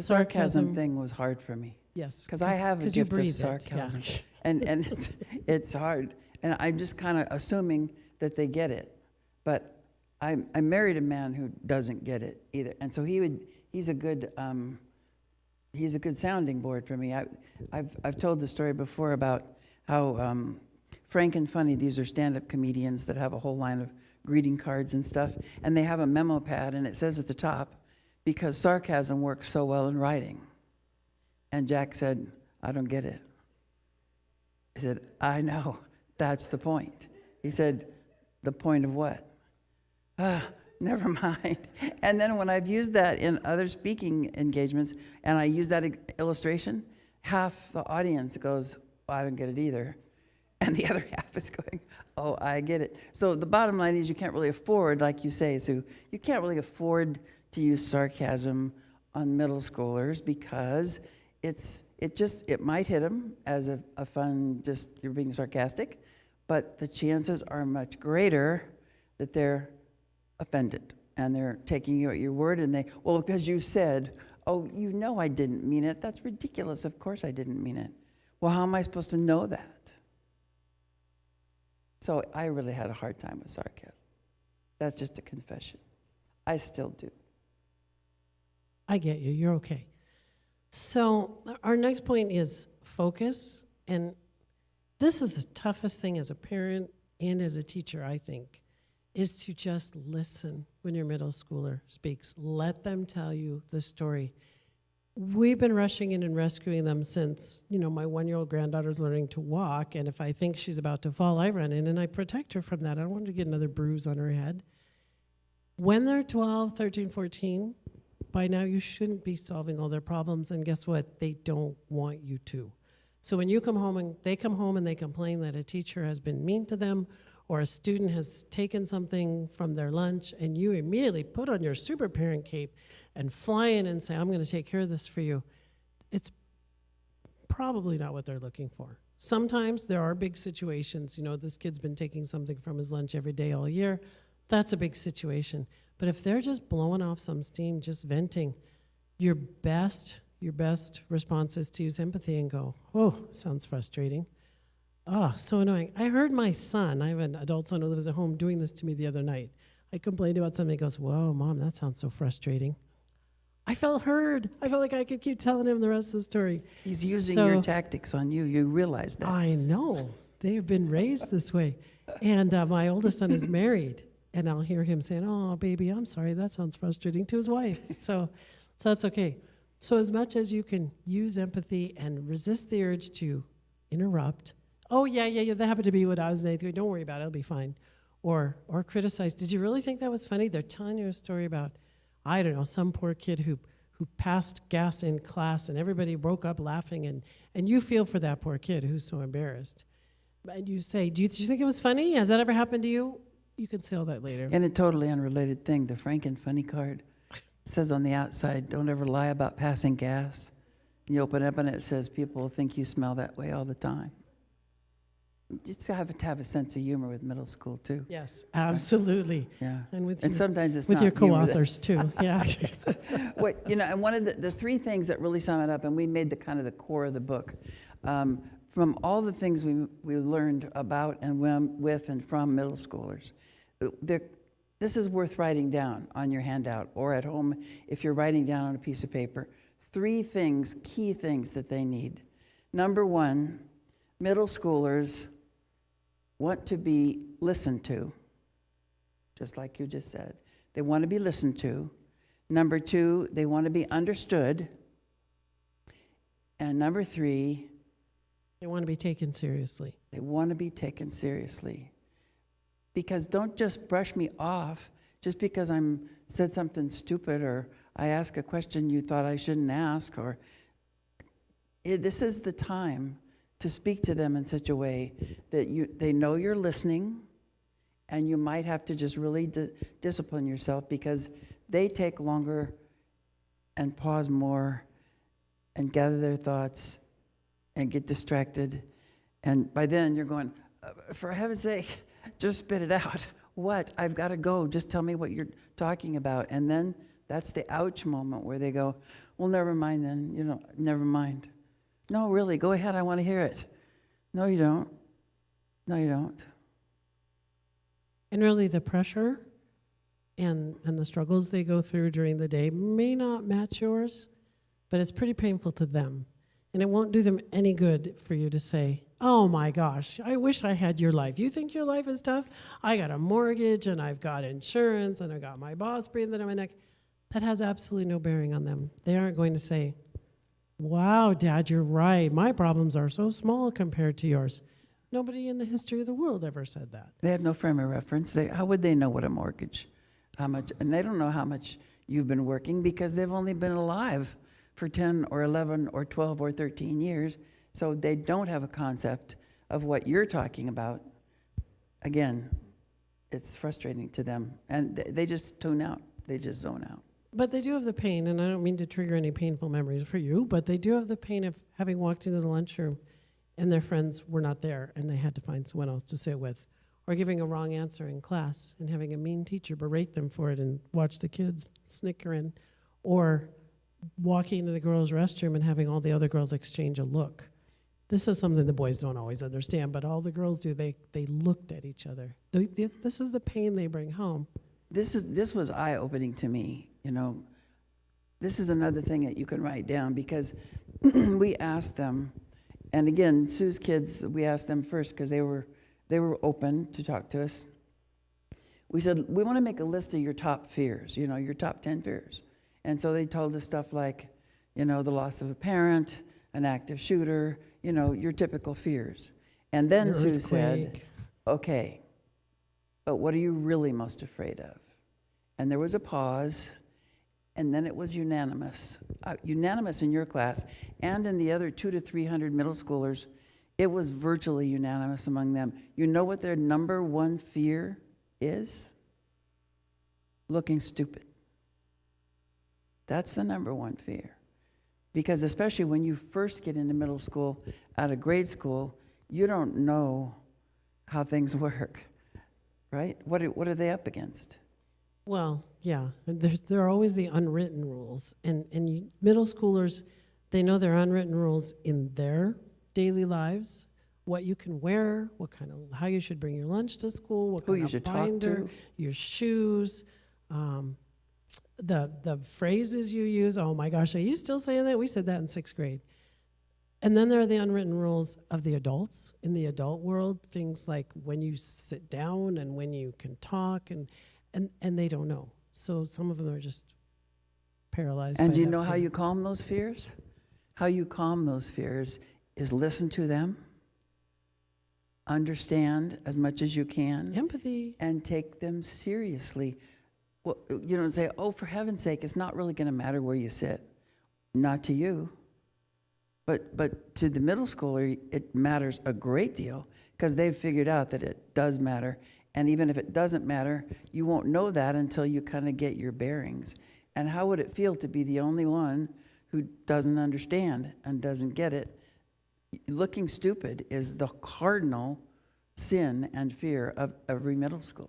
sarcasm thing was hard for me. Yes. Because I have a gift of sarcasm. Yeah. And it's hard. And I'm just kind of assuming that they get it. But I married a man who doesn't get it either. And so he's a good sounding board for me. I've told the story before about how Frank and Funny, these are stand-up comedians that have a whole line of greeting cards and stuff. And they have a memo pad, and it says at the top, because sarcasm works so well in writing. And Jack said, I don't get it. I said, I know. That's the point. He said, the point of what? Never mind. And then when I've used that in other speaking engagements, and I use that illustration, half the audience goes, I don't get it either. And the other half is going, oh, I get it. So the bottom line is you can't really afford, like you say, Sue, you can't really afford to use sarcasm on middle schoolers because it might hit them as a fun, just you're being sarcastic, but the chances are much greater that they're offended and they're taking you at your word and because you said, oh, I didn't mean it. That's ridiculous. Of course I didn't mean it. Well, how am I supposed to know that? So I really had a hard time with sarcasm. That's just a confession. I still do. I get you. You're okay. So our next point is focus. And this is the toughest thing as a parent and as a teacher, I think, is to just listen when your middle schooler speaks. Let them tell you the story. We've been rushing in and rescuing them since, my 1-year-old granddaughter's learning to walk, and if I think she's about to fall, I run in and I protect her from that. I don't want her to get another bruise on her head. When they're 12, 13, 14, by now you shouldn't be solving all their problems, and guess what? They don't want you to. So when you come home and they complain that a teacher has been mean to them or a student has taken something from their lunch, and you immediately put on your super parent cape and fly in and say, I'm going to take care of this for you, it's probably not what they're looking for. Sometimes there are big situations. This kid's been taking something from his lunch every day all year. That's a big situation. But if they're just blowing off some steam, just venting, your best response is to use empathy and go, oh, sounds frustrating. Oh, so annoying. I heard my son, I have an adult son who lives at home, doing this to me the other night. I complained about something. He goes, whoa, Mom, that sounds so frustrating. I felt heard. I felt like I could keep telling him the rest of the story. He's using your tactics on you. You realize that. I know. They've been raised this way. And my oldest son is married. And I'll hear him saying, oh, baby, I'm sorry. That sounds frustrating to his wife. So that's okay. So as much as you can use empathy and resist the urge to interrupt, oh, yeah, that happened to me when I was in 8th grade. Don't worry about it. It'll be fine. Or criticize. Did you really think that was funny? They're telling you a story about, I don't know, some poor kid who passed gas in class and everybody broke up laughing, and you feel for that poor kid who's so embarrassed. And you say, did you think it was funny? Has that ever happened to you? You can say all that later. And a totally unrelated thing, the Franken funny card says on the outside, don't ever lie about passing gas. You open it up and it says, people will think you smell that way all the time. You just have to have a sense of humor with middle school, too. Yes, absolutely. Yeah. And sometimes it's with not your co-authors, too. Yeah. And one of the three things that really sum it up, and we made the kind of the core of the book, from all the things we learned about and with and from middle schoolers, this is worth writing down on your handout or at home if you're writing down on a piece of paper. 3 things, key things that they need. Number 1, middle schoolers want to be listened to, just like you just said. They want to be listened to. Number 2, they want to be understood. And number 3, they want to be taken seriously. They want to be taken seriously. Because don't just brush me off just because I said something stupid or I ask a question you thought I shouldn't ask. This is the time to speak to them in such a way that they know you're listening, and you might have to just really discipline yourself because they take longer and pause more and gather their thoughts and get distracted. And by then you're going, for heaven's sake, just spit it out. What? I've got to go. Just tell me what you're talking about. And then that's the ouch moment where they go, well, never mind then. Never mind. No, really, go ahead. I want to hear it. No, you don't. No, you don't. And really the pressure and the struggles they go through during the day may not match yours, but it's pretty painful to them. And it won't do them any good for you to say, oh my gosh, I wish I had your life. You think your life is tough? I got a mortgage and I've got insurance and I got my boss breathing on my neck. That has absolutely no bearing on them. They aren't going to say, wow, Dad, you're right. My problems are so small compared to yours. Nobody in the history of the world ever said that. They have no frame of reference. How would they know what a mortgage, how much, and they don't know how much you've been working because they've only been alive for 10 or 11 or 12 or 13 years. So they don't have a concept of what you're talking about. Again, it's frustrating to them. And they just tune out. They just zone out. But they do have the pain, and I don't mean to trigger any painful memories for you, but they do have the pain of having walked into the lunchroom and their friends were not there and they had to find someone else to sit with, or giving a wrong answer in class and having a mean teacher berate them for it and watch the kids snickering, or walking into the girls' restroom and having all the other girls exchange a look. This is something the boys don't always understand, but all the girls do. They looked at each other. This is the pain they bring home. This was eye-opening to me. this is another thing that you can write down, because we asked them, and again, Sue's kids, we asked them first because they were open to talk to us. We said, we want to make a list of your top fears, your top 10 fears. And so they told us stuff like, the loss of a parent, an active shooter, your typical fears. And then Sue said, okay, but what are you really most afraid of? And there was a pause, and then it was unanimous. Unanimous in your class, and in the other 200 to 300 middle schoolers, it was virtually unanimous among them. You know what their number one fear is? Looking stupid. That's the number one fear. Because especially when you first get into middle school, out of grade school, you don't know how things work, right? What are they up against? Well, yeah, there are always the unwritten rules, and middle schoolers, they know their unwritten rules in their daily lives. What you can wear, how you should bring your lunch to school, what Who kind you of should binder, talk to. your shoes, the phrases you use. Oh my gosh, are you still saying that? We said that in 6th grade. And then there are the unwritten rules of the adults in the adult world, things like when you sit down and when you can talk, and they don't know. So some of them are just paralyzed. And by do you that know how fear. you calm those fears? How you calm those fears is listen to them, understand as much as you can, Empathy. and take them seriously. Well, you don't say, oh, for heaven's sake, it's not really going to matter where you sit. Not to you. But to the middle schooler, it matters a great deal, because they've figured out that it does matter. And even if it doesn't matter, you won't know that until you kind of get your bearings. And how would it feel to be the only one who doesn't understand and doesn't get it? Looking stupid is the cardinal sin and fear of every middle schooler.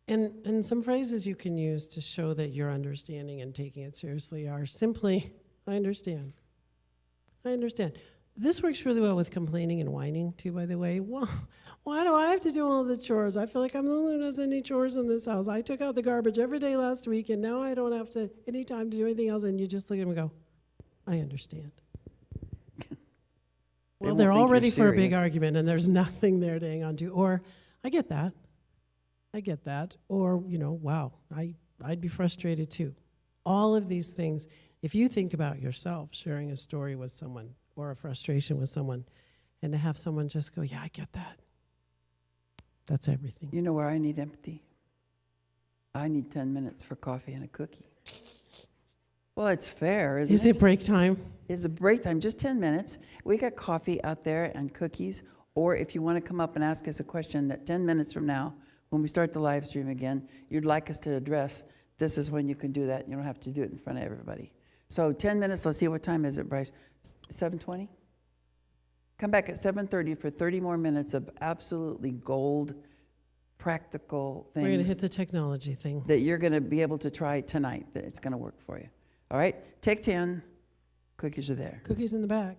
And some phrases you can use to show that you're understanding and taking it seriously are simply, I understand. I understand. This works really well with complaining and whining, too, by the way. Well, why do I have to do all the chores? I feel like I'm the only one who does any chores in this house. I took out the garbage every day last week, and now I don't have any time to do anything else. And you just look at them and go, I understand. Well, they're all ready for a big argument, and there's nothing there to hang on to. Or, I get that. Or, wow, I'd be frustrated too. All of these things, if you think about yourself sharing a story with someone or a frustration with someone, and to have someone just go, yeah, I get that. That's everything. You know where I need empathy? I need 10 minutes for coffee and a cookie. Well, it's fair, isn't it? Is it break time? It's a break time, just 10 minutes. We got coffee out there and cookies. Or if you want to come up and ask us a question that 10 minutes from now, when we start the live stream again, you'd like us to address, this is when you can do that. You don't have to do it in front of everybody. So 10 minutes, let's see, what time is it, Bryce? 7:20? Come back at 7:30 for 30 more minutes of absolutely gold, practical things. We're going to hit the technology thing. That you're going to be able to try tonight, that it's going to work for you. All right? Take 10. Cookies are there. Cookies in the back.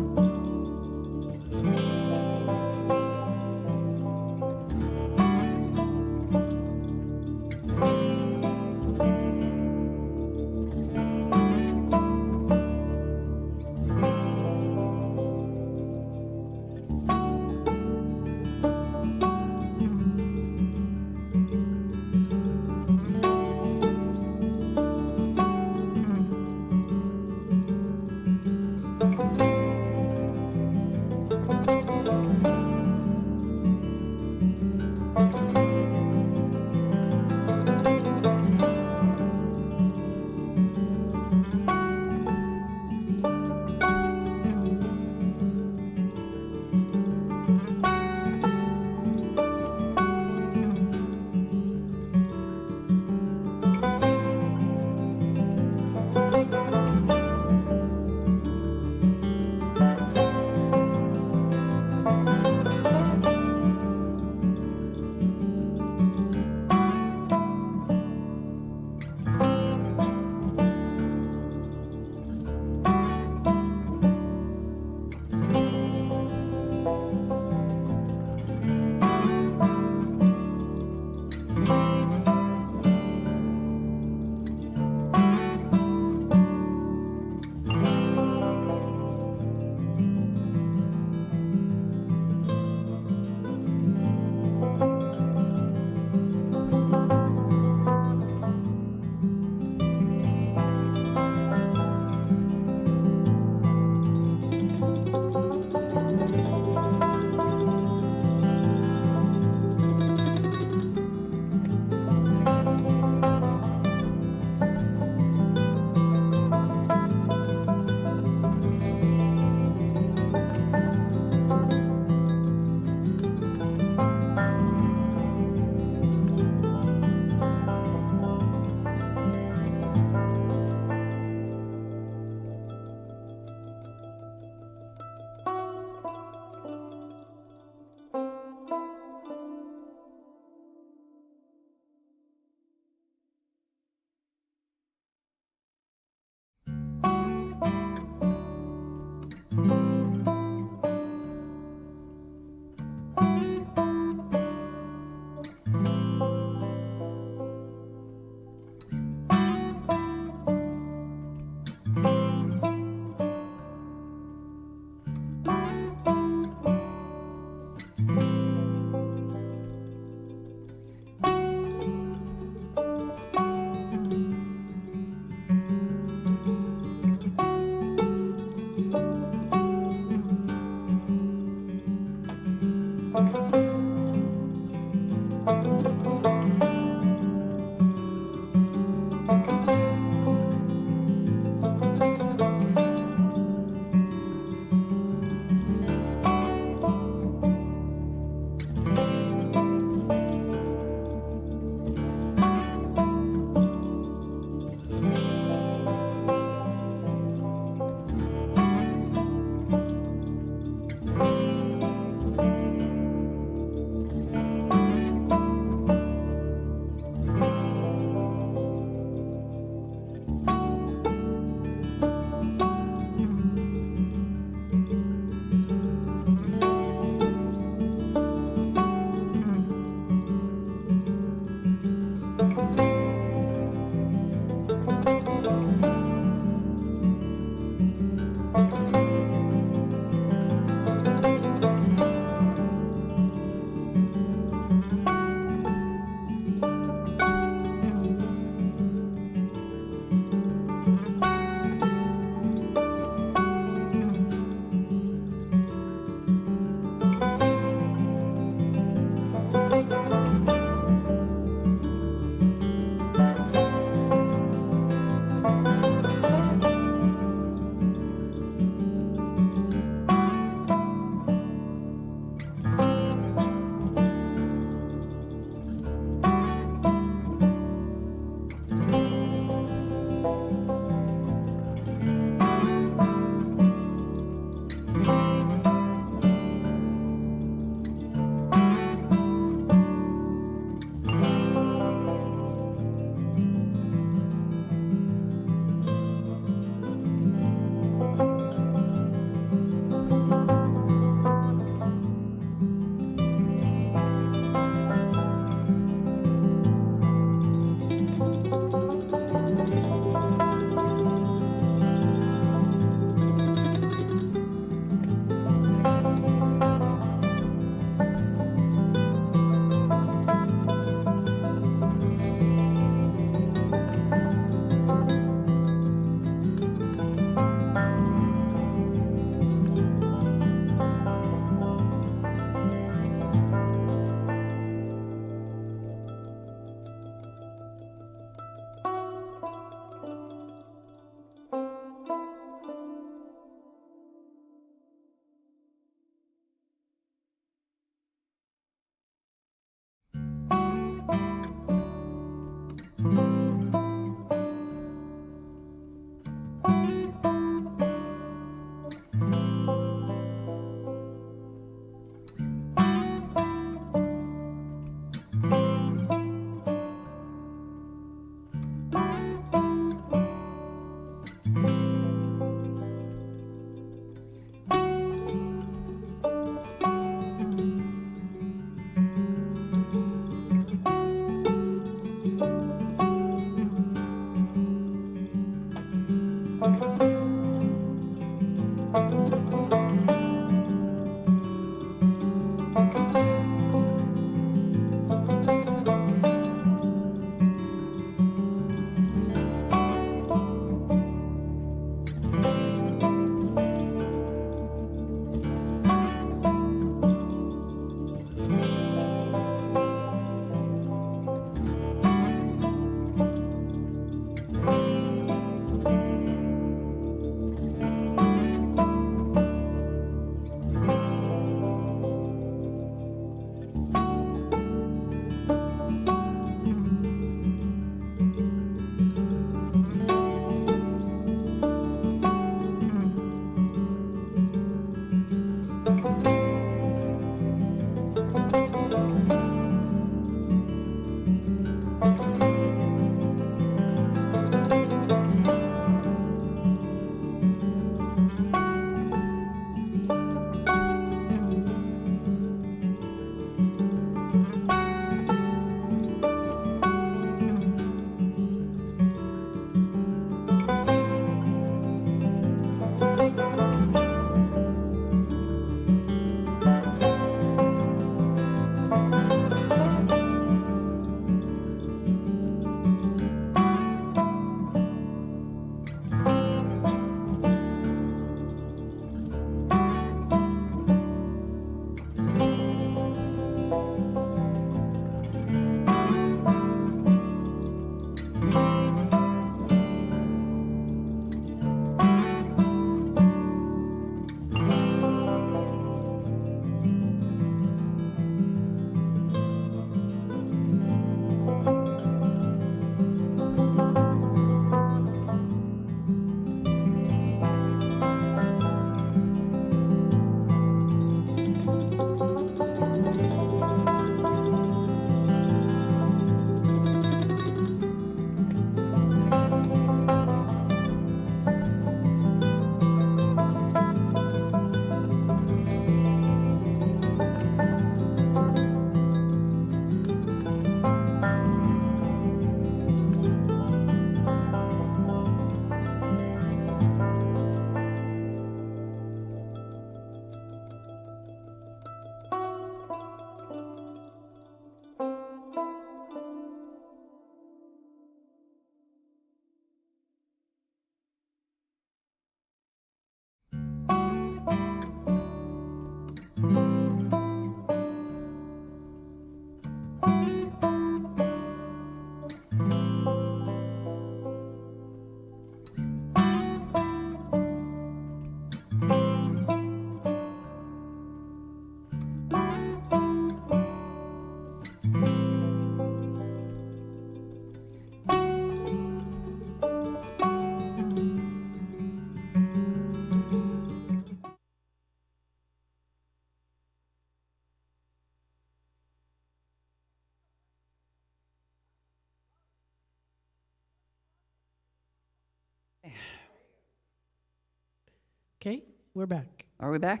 Okay, we're back. Are we back?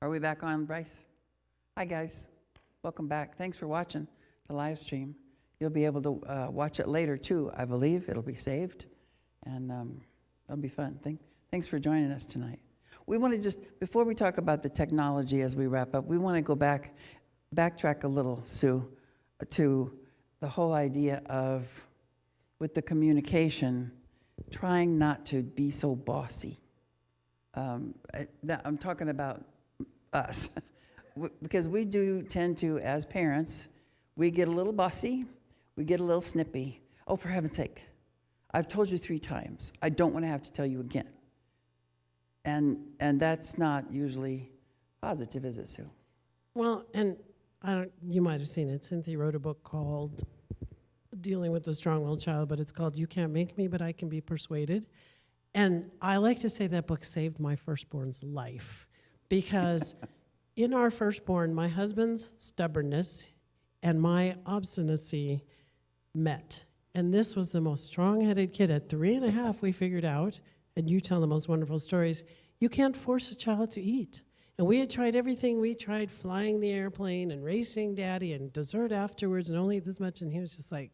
Are we back on, Bryce? Hi, guys. Welcome back. Thanks for watching the live stream. You'll be able to watch it later, too, I believe. It'll be saved, and it'll be fun. Thanks for joining us tonight. We want to just, before we talk about the technology as we wrap up, we want to go backtrack a little, Sue, to the whole idea of, with the communication, trying not to be so bossy. I'm talking about us, because we do tend to, as parents, we get a little bossy, we get a little snippy. Oh, for heaven's sake, I've told you 3 times. I don't want to have to tell you again. And that's not usually positive, is it, Sue? Well, and you might have seen it. Cynthia wrote a book called Dealing with the Strong-Willed Child, but it's called You Can't Make Me, But I Can Be Persuaded. And I like to say that book saved my firstborn's life, because in our firstborn, my husband's stubbornness and my obstinacy met. And this was the most strong-headed kid. At 3.5, we figured out, and you tell the most wonderful stories, you can't force a child to eat. And we had tried everything. We tried flying the airplane and racing daddy and dessert afterwards and only this much. And he was just like,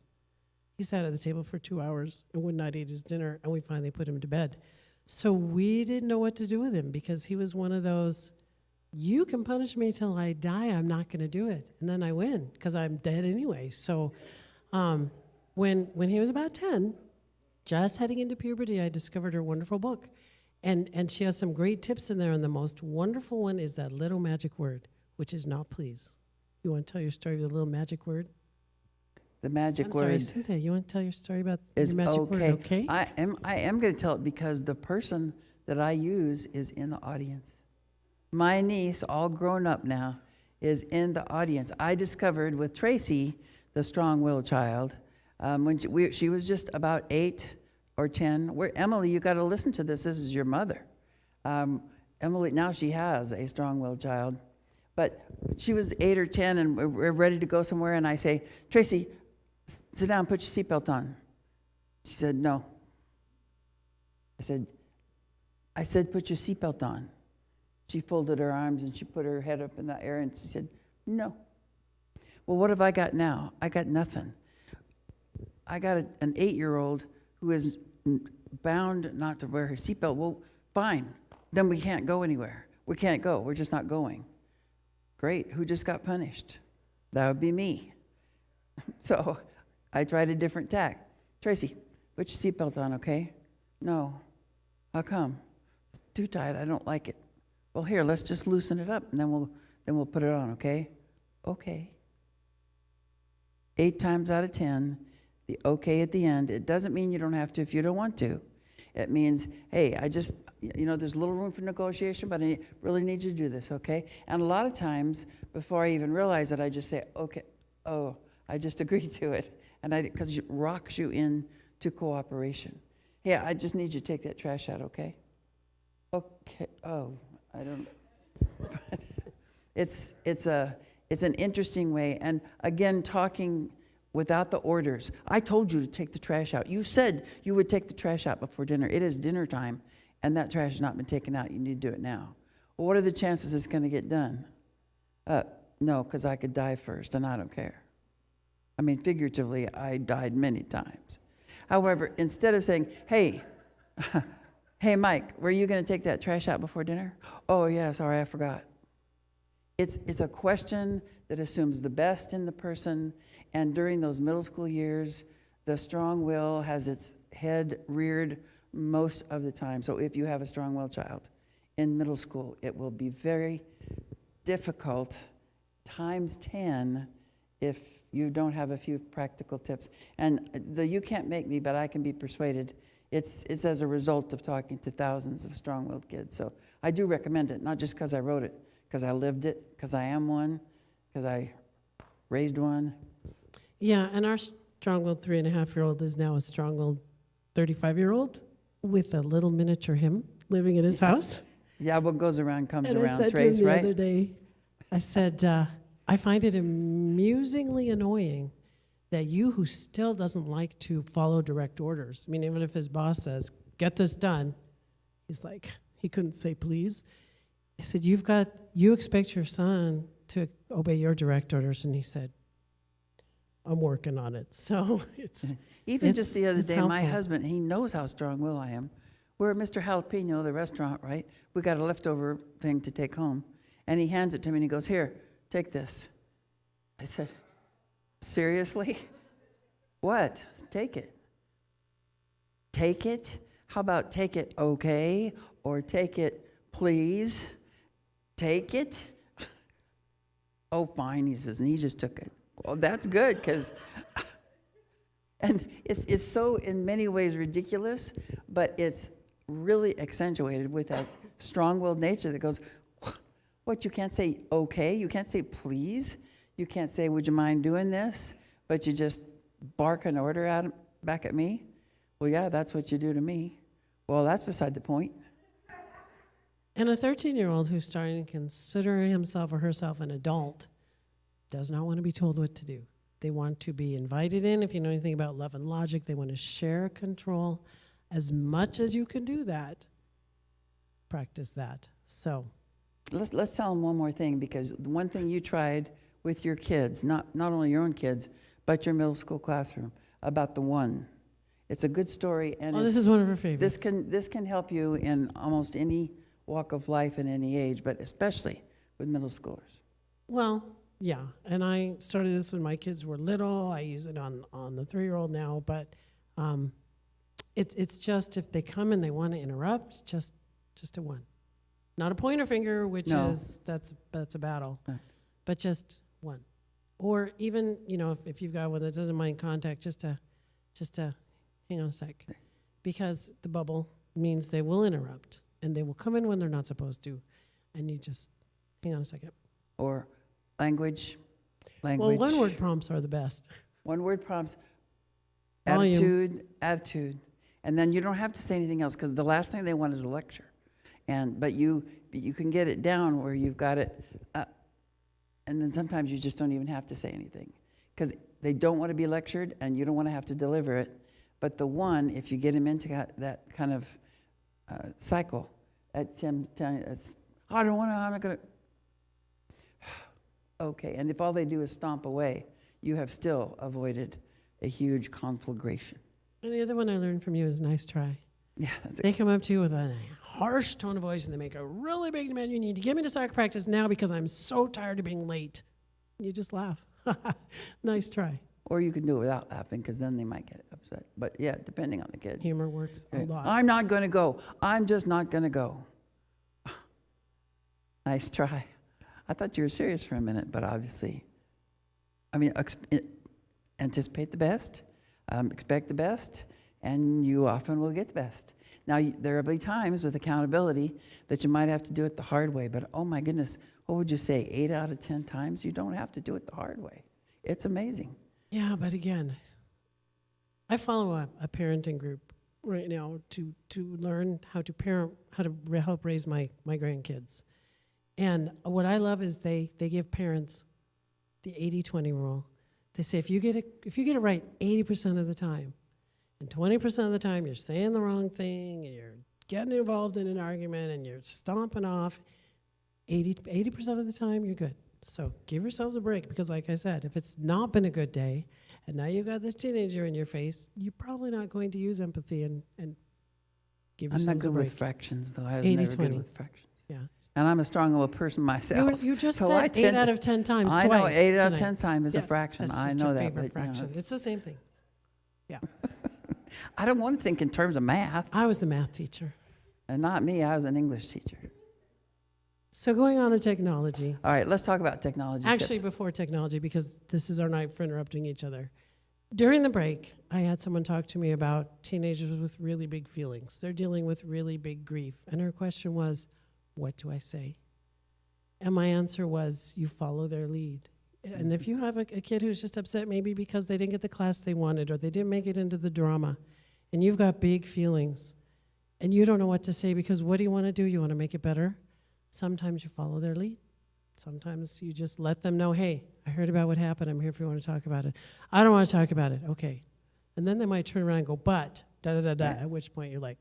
he sat at the table for 2 hours and would not eat his dinner. And we finally put him to bed. So we didn't know what to do with him, because he was one of those, you can punish me till I die, I'm not going to do it. And then I win, because I'm dead anyway. So when he was about 10, just heading into puberty, I discovered her wonderful book. And she has some great tips in there, and the most wonderful one is that little magic word, which is not please. You want to tell your story of the little magic word? The magic word. I'm sorry, Cynthia, you want to tell your story about Is your magic okay. word, okay? I am going to tell it, because the person that I use is in the audience. My niece, all grown up now, is in the audience. I discovered with Tracy, the strong-willed child, when she was just about 8 or 10. Emily, you got to listen to this. This is your mother. Emily, now she has a strong-willed child. But she was 8 or 10, and we're ready to go somewhere, and I say, Tracy, sit down, put your seatbelt on. She said, no. I said, put your seatbelt on. She folded her arms, and she put her head up in the air, and she said, no. Well, what have I got now? I got nothing. I got an 8-year-old who is bound not to wear her seatbelt. Well, fine. Then we can't go anywhere. We can't go. We're just not going. Great. Who just got punished? That would be me. So I tried a different tack. Tracy, put your seatbelt on, okay? No. How come? It's too tight. I don't like it. Well, here, let's just loosen it up, and then we'll put it on, okay? Okay. 8 times out of 10, the okay at the end, it doesn't mean you don't have to if you don't want to. It means, hey, there's a little room for negotiation, but I really need you to do this, okay? And a lot of times, before I even realize it, I just say, okay, oh, I just agree to it. And because it rocks you into cooperation. Hey, I just need you to take that trash out, okay? Okay, oh, I don't, it's an interesting way. And again, talking without the orders. I told you to take the trash out. You said you would take the trash out before dinner. It is dinner time, and that trash has not been taken out. You need to do it now. Well, what are the chances it's going to get done? No, because I could die first, and I don't care. I mean, figuratively, I died many times. However, instead of saying, hey, hey, Mike, were you going to take that trash out before dinner? Oh, yeah, sorry, I forgot. It's a question that assumes the best in the person, and during those middle school years, the strong will has its head reared most of the time. So if you have a strong-willed child in middle school, it will be very difficult, times 10, if you don't have a few practical tips. And you can't make me, but I can be persuaded. It's as a result of talking to thousands of strong-willed kids. So I do recommend it, not just because I wrote it, because I lived it, because I am one, because I raised one. Yeah, and our strong-willed 3.5-year-old is now a strong-willed 35-year-old with a little miniature him living in his house. Yeah, what goes around comes And around, I said Trace, to him the right? other day, I said, I find it amusingly annoying that you, who still doesn't like to follow direct orders, I mean, even if his boss says, get this done, he's like, he couldn't say please. I said, you expect your son to obey your direct orders. And he said, I'm working on it. So Just the other day, my helpful. husband, he knows how strong-willed I am. We're at Mr. Jalapeno, the restaurant, right? We got a leftover thing to take home. And he hands it to me and he goes, here, take this. I said, seriously? What? Take it. Take it? How about take it okay? Or take it please? Take it? Oh, fine, he says, and he just took it. Well, that's good, because, and it's so in many ways ridiculous, but it's really accentuated with that strong-willed nature that goes, what, you can't say okay? You can't say please? You can't say, would you mind doing this? But you just bark an order back at me? Well, yeah, that's what you do to me. Well, that's beside the point. And a 13-year-old who's starting to consider himself or herself an adult does not want to be told what to do. They want to be invited in. If you know anything about love and logic, they want to share control. As much as you can do that, practice that. So Let's tell them one more thing, because the one thing you tried with your kids, not only your own kids, but your middle school classroom, about the one. It's a good story, and this is one of her favorites. This can help you in almost any walk of life and any age, but especially with middle schoolers. Well, yeah, and I started this when my kids were little. I use it on the 3-year-old now, but it's just if they come and they want to interrupt, just a one. Not a pointer finger, which is that's a battle, but just one. Or even, if you've got one that doesn't mind contact, just to hang on a sec, because the bubble means they will interrupt and they will come in when they're not supposed to, and you just hang on a second. Or language. Well, one-word prompts are the best. One-word prompts, Volume. attitude, and then you don't have to say anything else, because the last thing they want is a lecture. But you can get it down where you've got it, and then sometimes you just don't even have to say anything, because they don't want to be lectured, and you don't want to have to deliver it. But the one, if you get them into that kind of cycle, that's him telling you, I don't want to, I'm not going to. Okay, and if all they do is stomp away, you have still avoided a huge conflagration. And the other one I learned from you is nice try. Yeah, they come up to you with a harsh tone of voice and they make a really big demand. You need to get me to soccer practice now because I'm so tired of being late. You just laugh. Nice try. Or you can do it without laughing, because then they might get upset. But yeah, depending on the kid. Humor works a lot. I'm not going to go. I'm just not going to go. Nice try. I thought you were serious for a minute, but obviously, anticipate the best, expect the best, and you often will get the best. Now, there will be times with accountability that you might have to do it the hard way, but oh my goodness, what would you say, 8 out of 10 times? You don't have to do it the hard way. It's amazing. Yeah, but again, I follow a parenting group right now to learn how to parent, how to help raise my grandkids. And what I love is they give parents the 80-20 rule. They say if you get it right 80% of the time, and 20% of the time you're saying the wrong thing, and you're getting involved in an argument, and you're stomping off, 80% of the time you're good. So give yourselves a break, because like I said, if it's not been a good day, and now you've got this teenager in your face, you're probably not going to use empathy and give yourselves a break. I'm not good with fractions, though. I was never good with fractions. Yeah. And I'm a strong-willed person myself. You just so said 8 out of 10 times I twice. know 8 out of tonight. 10 times is a fraction. That's I just know your that. favorite But, fraction. It's the same thing. Yeah. I don't want to think in terms of math. I was the math teacher. And not me. I was an English teacher. So going on to technology. All right, let's talk about technology. Actually, before technology, because this is our night for interrupting each other. During the break, I had someone talk to me about teenagers with really big feelings. They're dealing with really big grief. And her question was, what do I say? And my answer was, you follow their lead. And if you have a kid who's just upset maybe because they didn't get the class they wanted, or they didn't make it into the drama, and you've got big feelings, and you don't know what to say, because what do you want to do? You want to make it better? Sometimes you follow their lead. Sometimes you just let them know, hey, I heard about what happened. I'm here if you want to talk about it. I don't want to talk about it. Okay. And then they might turn around and go, but, da-da-da-da, at which point you're like,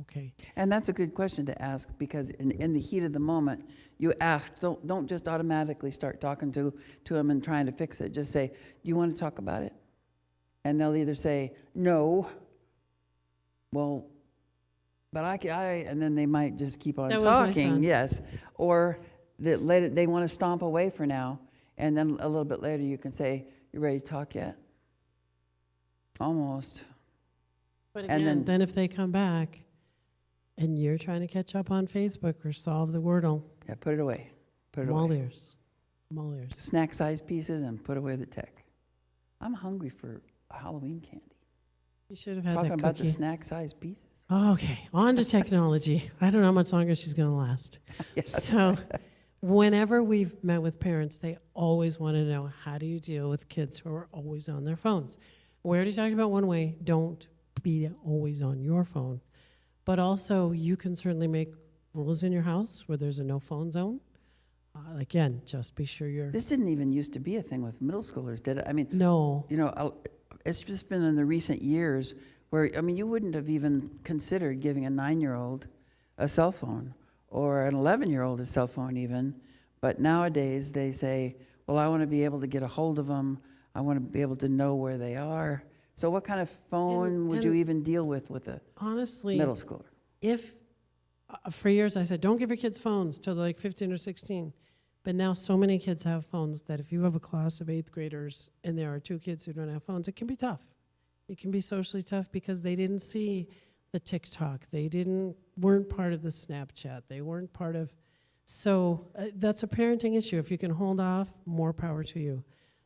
Okay. And that's a good question to ask, because in the heat of the moment, you ask, don't just automatically start talking to them and trying to fix it. Just say, do you want to talk about it? And they'll either say, no, well, but and then they might just keep on That was my talking, son. yes. Or they want to stomp away for now, and then a little bit later you can say, you ready to talk yet? Almost. But And again, then if they come back and you're trying to catch up on Facebook or solve the Wordle, Yeah, put it away. Put it I'm all away. ears. I'm all ears. Snack-sized pieces and put away the tech. I'm hungry for Halloween candy. You should have had Talking that about cookie. the snack-sized pieces. Okay, on to technology. I don't know how much longer she's going to last. Yes. So whenever we've met with parents, they always want to know, how do you deal with kids who are always on their phones? We already talked about one way, don't be always on your phone. But also, you can certainly make rules in your house where there's a no phone zone. Again, just be sure you're... This didn't even used to be a thing with middle schoolers, did it? I mean, No. you know, it's just been in the recent years where, I mean, you wouldn't have even considered giving a 9-year-old a cell phone or an 11-year-old a cell phone even. But nowadays they say, well, I want to be able to get a hold of them. I want to be able to know where they are. So what kind of phone would you even deal with a Honestly, middle schooler? if for years I said, don't give your kids phones till they're like 15 or 16. But now so many kids have phones that if you have a class of 8th graders and there are 2 kids who don't have phones, it can be tough. It can be socially tough because they didn't see the TikTok. They weren't part of the Snapchat. They weren't part of... So that's a parenting issue. If you can hold off, more power to you.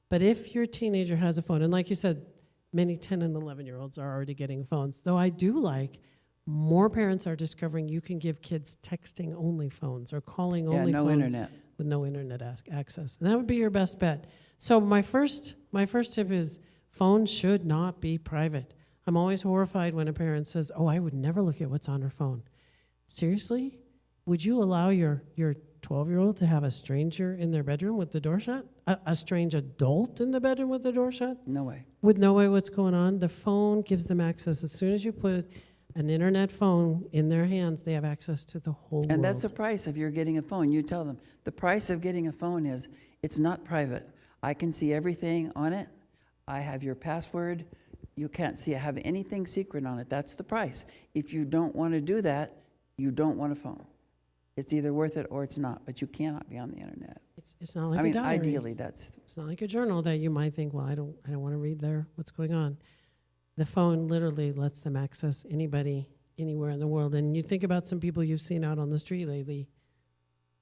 But if your teenager has a phone, and like you said, many 10 and 11-year-olds are already getting phones, though I do like more parents are discovering you can give kids texting-only phones or calling-only no phones internet. with no internet access. And that would be your best bet. So my first tip is phones should not be private. I'm always horrified when a parent says, oh, I would never look at what's on her phone. Seriously? Would you allow your 12-year-old to have a stranger in their bedroom with the door shut? A strange adult in the bedroom with the door shut? No way. With no way what's going on? The phone gives them access. As soon as you put an internet phone in their hands, they have access to the whole world. And that's the price if you're getting a phone. You tell them, the price of getting a phone is, it's not private. I can see everything on it. I have your password. You can't have anything secret on it. That's the price. If you don't want to do that, you don't want a phone. It's either worth it or it's not, but you cannot be on the internet. It's not like I mean, a diary. ideally, that's... It's not like a journal that you might think, well, I don't want to read what's going on. The phone literally lets them access anybody, anywhere in the world. And you think about some people you've seen out on the street lately,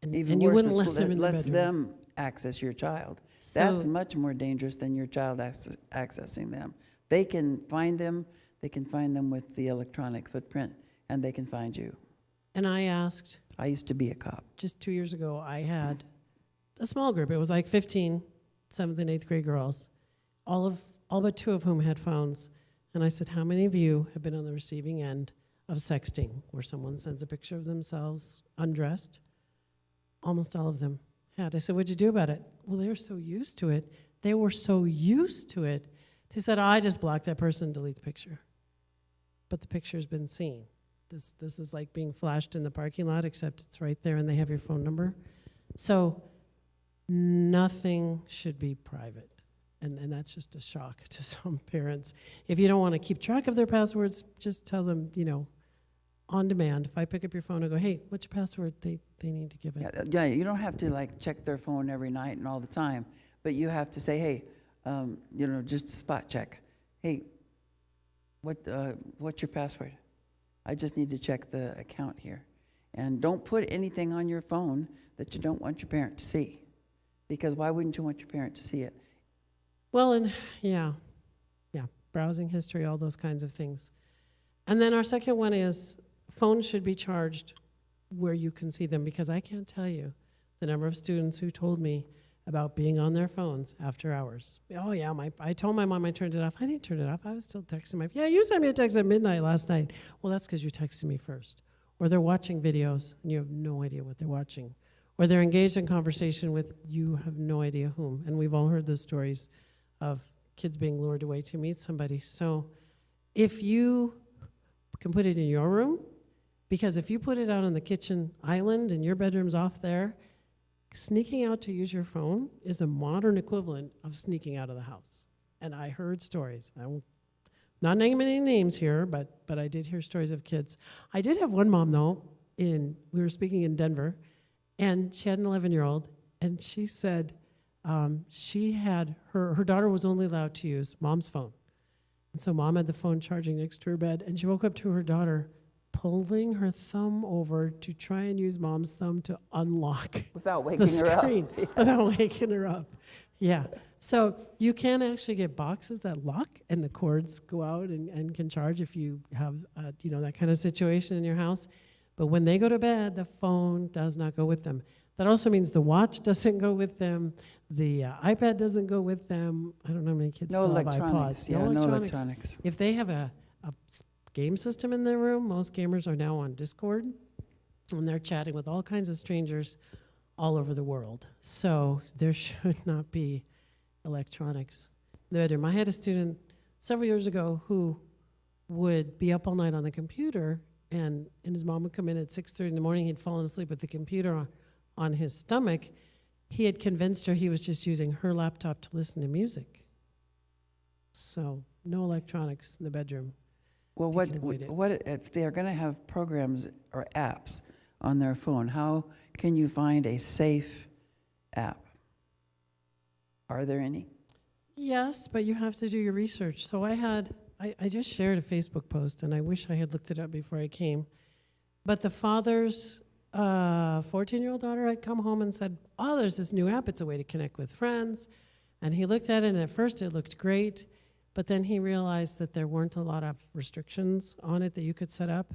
and you worse, wouldn't let them in the lets bedroom. them access your child. So, That's much more dangerous than your child accessing them. They can find them. They can find them with the electronic footprint, and they can find you. and I asked, I used to be a cop. just 2 years ago, I had a small group. It was like 15 7th and 8th grade girls, all but 2 of whom had phones. And I said, how many of you have been on the receiving end of sexting, where someone sends a picture of themselves undressed? Almost all of them had. I said, what'd you do about it? Well, they were so used to it. They were so used to it. They said, I just blocked that person, delete the picture. But the picture's been seen. This is like being flashed in the parking lot, except it's right there and they have your phone number. So nothing should be private. And that's just a shock to some parents. If you don't want to keep track of their passwords, just tell them, on demand. If I pick up your phone and go, hey, what's your password? They need to give it. Yeah, you don't have to like check their phone every night and all the time, but you have to say, hey, just a spot check. Hey, what's your password? I just need to check the account here. And don't put anything on your phone that you don't want your parent to see, because why wouldn't you want your parent to see it? Well, and yeah, browsing history, all those kinds of things. And then our second one is phones should be charged where you can see them, because I can't tell you the number of students who told me about being on their phones after hours. Oh yeah, I told my mom I turned it off. I didn't turn it off. I was still texting yeah, you sent me a text at midnight last night. Well, that's because you texted me first. Or they're watching videos and you have no idea what they're watching. Or they're engaged in conversation with you have no idea whom. And we've all heard the stories of kids being lured away to meet somebody. So if you can put it in your room Because if you put it out on the kitchen island and your bedroom's off there, sneaking out to use your phone is a modern equivalent of sneaking out of the house. And I heard stories. I'm not naming any names here, but I did hear stories of kids. I did have one mom, though, we were speaking in Denver, and she had an 11-year-old, and she said she had, her daughter was only allowed to use mom's phone. And so mom had the phone charging next to her bed, and she woke up to her daughter pulling her thumb over to try and use mom's thumb to unlock Without the waking her up. screen without waking her up. Yeah. So you can actually get boxes that lock and the cords go out and can charge if you have, that kind of situation in your house. But when they go to bed, the phone does not go with them. That also means the watch doesn't go with them. The iPad doesn't go with them. I don't know how many kids No still have electronics. iPods. Yeah, no electronics. If they have a game system in their room, most gamers are now on Discord, and they're chatting with all kinds of strangers all over the world. So there should not be electronics in the bedroom. I had a student several years ago who would be up all night on the computer, and his mom would come in at 6:30 in the morning. He'd fallen asleep with the computer on his stomach. He had convinced her he was just using her laptop to listen to music. So no electronics in the bedroom. Well, what if they're going to have programs or apps on their phone? How can you find a safe app? Are there any? Yes, but you have to do your research. So I just shared a Facebook post, and I wish I had looked it up before I came. But the father's 14-year-old daughter had come home and said, oh, there's this new app. It's a way to connect with friends. And he looked at it, and at first it looked great. But then he realized that there weren't a lot of restrictions on it that you could set up.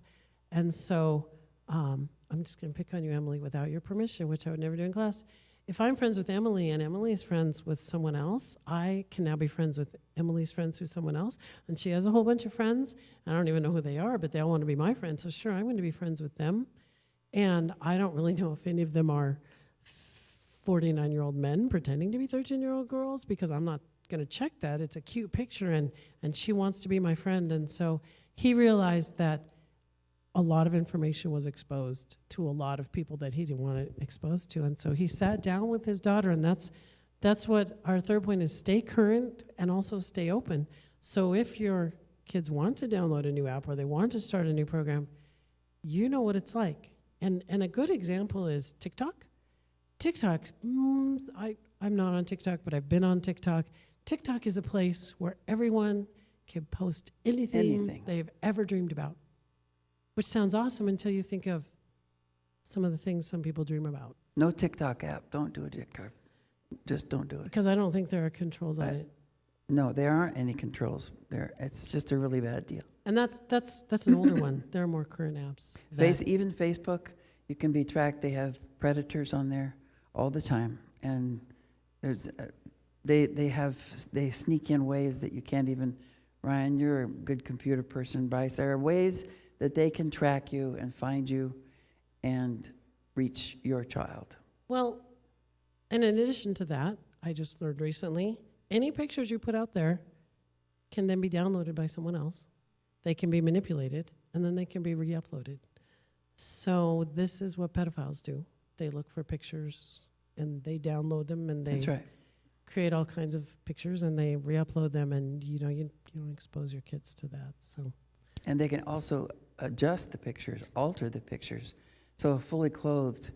And so I'm just going to pick on you, Emily, without your permission, which I would never do in class. If I'm friends with Emily and Emily is friends with someone else, I can now be friends with Emily's friends who's someone else. And she has a whole bunch of friends. I don't even know who they are, but they all want to be my friends. So sure, I'm going to be friends with them. And I don't really know if any of them are 49-year-old men pretending to be 13-year-old girls, because I'm not going to check that. It's a cute picture, and she wants to be my friend. And so he realized that a lot of information was exposed to a lot of people that he didn't want it exposed to. And so he sat down with his daughter, and that's what our third point is: stay current and also stay open. So if your kids want to download a new app or they want to start a new program, you know what it's like. And a good example is TikTok. I'm not on TikTok, but I've been on TikTok. TikTok is a place where everyone can post anything they've ever dreamed about, which sounds awesome until you think of some of the things some people dream about. No TikTok app. Don't do it, TikTok. Just don't do it. Because I don't think there are controls on it. No, there aren't any controls there. It's just a really bad deal. And that's an older one. There are more current apps. Even Facebook, you can be tracked. They have predators on there all the time, and there's they sneak in ways that you can't even. Ryan, you're a good computer person. Bryce, there are ways that they can track you and find you and reach your child. Well, and in addition to that, I just learned recently, any pictures you put out there can then be downloaded by someone else. They can be manipulated, and then they can be re-uploaded. So this is what pedophiles do. They look for pictures, and they download them, and they That's right. create all kinds of pictures, and they re-upload them, and you don't expose your kids to that. So, And they can also adjust the pictures, alter the pictures. So a fully clothed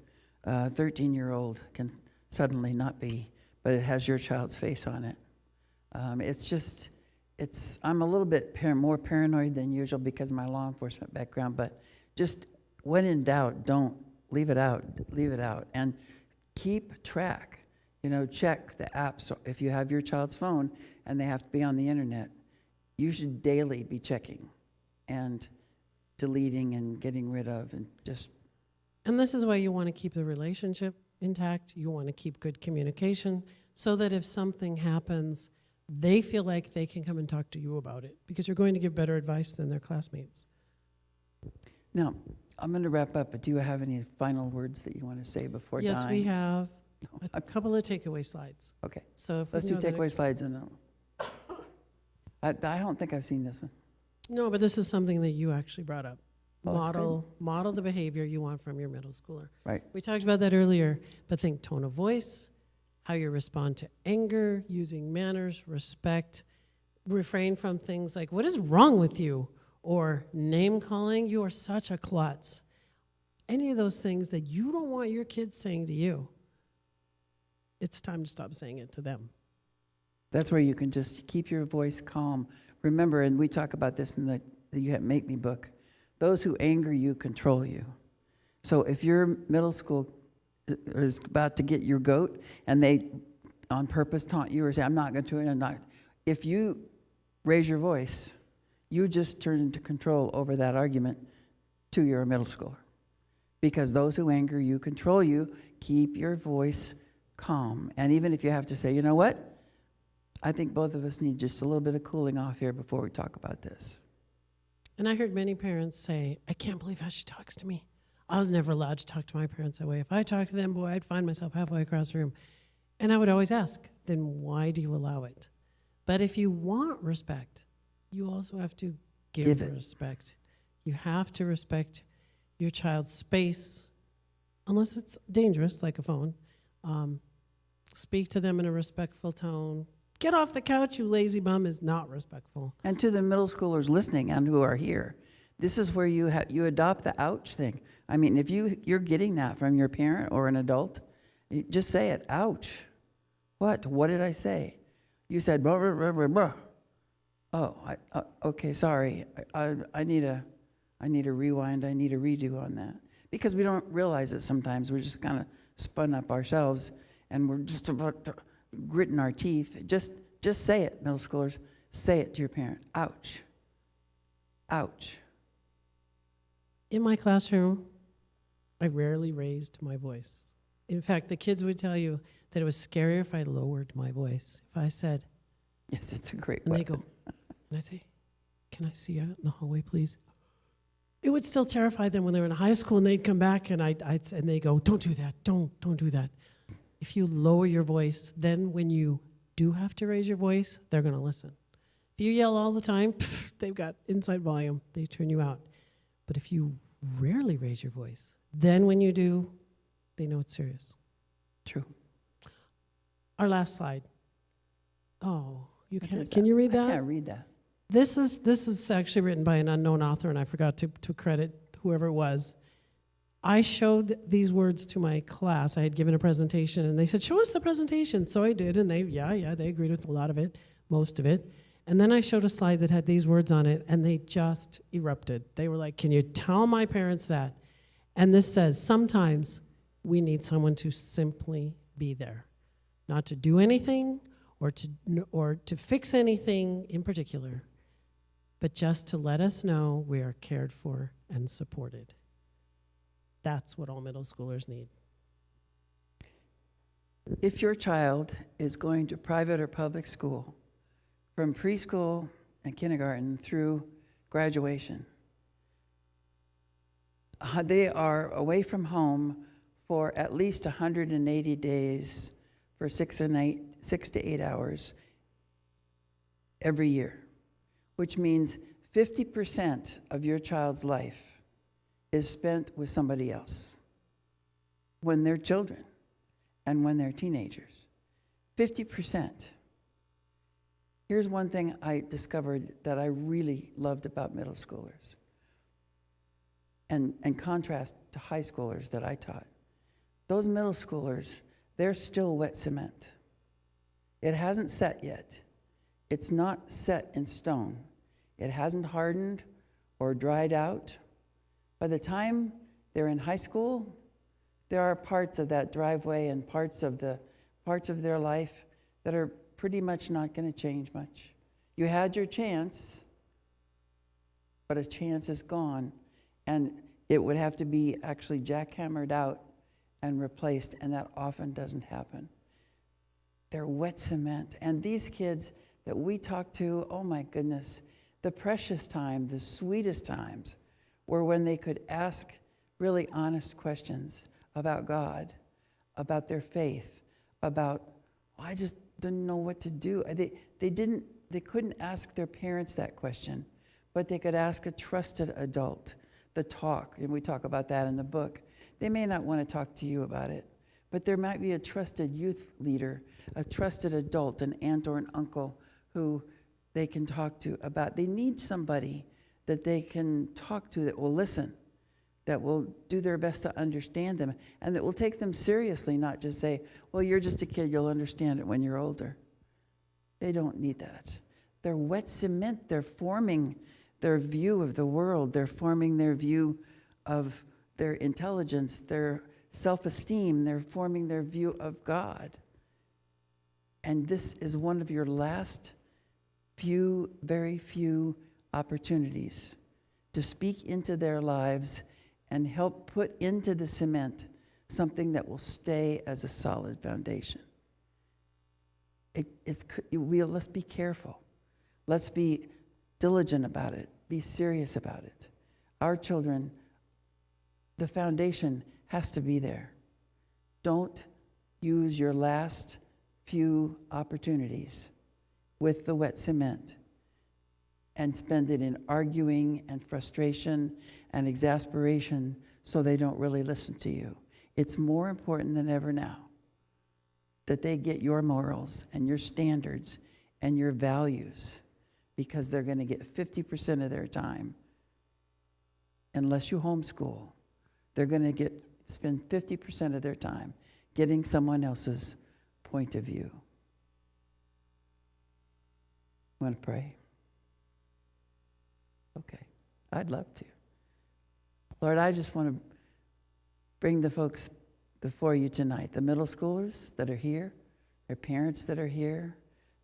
13-year-old can suddenly not be, but it has your child's face on it. I'm a little bit more paranoid than usual because of my law enforcement background, but just when in doubt, don't leave it out, and keep track. Check the apps. If you have your child's phone and they have to be on the internet, you should daily be checking and deleting and getting rid of and just. And this is why you want to keep the relationship intact. You want to keep good communication so that if something happens, they feel like they can come and talk to you about it, because you're going to give better advice than their classmates. Now, I'm going to wrap up, but do you have any final words that you want to say before dying? Yes, we have a couple of takeaway slides. Okay. So if Let's we do go to the takeaway next- slides. I don't think I've seen this one. No, but this is something that you actually brought up. Oh, that's good. Model the behavior you want from your middle schooler. Right. We talked about that earlier, but think tone of voice, how you respond to anger, using manners, respect, refrain from things like, what is wrong with you? Or name calling, you are such a klutz. Any of those things that you don't want your kids saying to you, it's time to stop saying it to them. That's where you can just keep your voice calm. Remember, and we talk about this in the You Make Me book, those who anger you control you. So if your middle school is about to get your goat and they on purpose taunt you or say, I'm not going to, and I'm not. If you raise your voice, you just turn into control over that argument to your middle schooler. Because those who anger you control you. Keep your voice calm. And even if you have to say, you know what? I think both of us need just a little bit of cooling off here before we talk about this. And I heard many parents say, I can't believe how she talks to me. I was never allowed to talk to my parents that way. If I talked to them, boy, I'd find myself halfway across the room. And I would always ask, then why do you allow it? But if you want respect, you also have to give respect. You have to respect your child's space, unless it's dangerous, like a phone. Speak to them in a respectful tone. Get off the couch, you lazy bum, is not respectful. And to the middle schoolers listening and who are here, this is where you adopt the ouch thing. I mean, if you're getting that from your parent or an adult, just say it. Ouch. What? What did I say? You said blah, blah, blah, blah, blah. Oh, okay, sorry. I need a rewind. I need a redo on that. Because we don't realize it sometimes. We're just kind of spun up ourselves and we're just about to gritting our teeth. Just say it, middle schoolers. Say it to your parent. Ouch. Ouch. In my classroom, I rarely raised my voice. In fact, the kids would tell you that it was scarier if I lowered my voice. If I said, yes, it's a great and weapon. they go, and I say, can I see you out in the hallway, please? It would still terrify them when they were in high school and they'd come back and and they go, don't do that, don't do that. If you lower your voice, then when you do have to raise your voice, they're going to listen. If you yell all the time, they've got inside volume. They turn you out. But if you rarely raise your voice, then when you do, they know it's serious. True. Our last slide. Oh, you can't. Can you read that? I can't read that. This is actually written by an unknown author, and I forgot to credit whoever it was. I showed these words to my class. I had given a presentation, and they said, show us the presentation. So I did, and they agreed with a lot of it, most of it. And then I showed a slide that had these words on it, and they just erupted. They were like, can you tell my parents that? And this says, sometimes we need someone to simply be there, not to do anything or to fix anything in particular, but just to let us know we are cared for and supported. That's what all middle schoolers need. If your child is going to private or public school, from preschool and kindergarten through graduation, they are away from home for at least 180 days for 6 to 8 hours every year, which means 50% of your child's life is spent with somebody else when they're children and when they're teenagers. 50%. Here's one thing I discovered that I really loved about middle schoolers, and contrast to high schoolers that I taught. Those middle schoolers, they're still wet cement. It hasn't set yet. It's not set in stone. It hasn't hardened or dried out. By the time they're in high school, there are parts of that driveway and parts of their life that are pretty much not going to change much. You had your chance, but a chance is gone, and it would have to be actually jackhammered out and replaced, and that often doesn't happen. They're wet cement. And these kids that we talk to, oh my goodness, the precious time, the sweetest times were when they could ask really honest questions about God, about their faith, about, oh, I just didn't know what to do. They couldn't ask their parents that question, but they could ask a trusted adult the talk, and we talk about that in the book. They may not want to talk to you about it, but there might be a trusted youth leader, a trusted adult, an aunt or an uncle who they can talk to about. They need somebody that they can talk to that will listen, that will do their best to understand them, and that will take them seriously, not just say, well, you're just a kid, you'll understand it when you're older. They don't need that. They're wet cement. They're forming their view of the world. They're forming their view of their intelligence, their self-esteem. They're forming their view of God. And this is one of your last few, very few opportunities to speak into their lives and help put into the cement something that will stay as a solid foundation. Let's be careful. Let's be diligent about it. Be serious about it. Our children, the foundation has to be there. Don't use your last few opportunities with the wet cement and spend it in arguing and frustration and exasperation so they don't really listen to you. It's more important than ever now that they get your morals and your standards and your values, because they're going to get 50% of their time. Unless you homeschool, they're going to spend 50% of their time getting someone else's point of view. Want to pray? Okay, I'd love to. Lord, I just want to bring the folks before you tonight, the middle schoolers that are here, their parents that are here,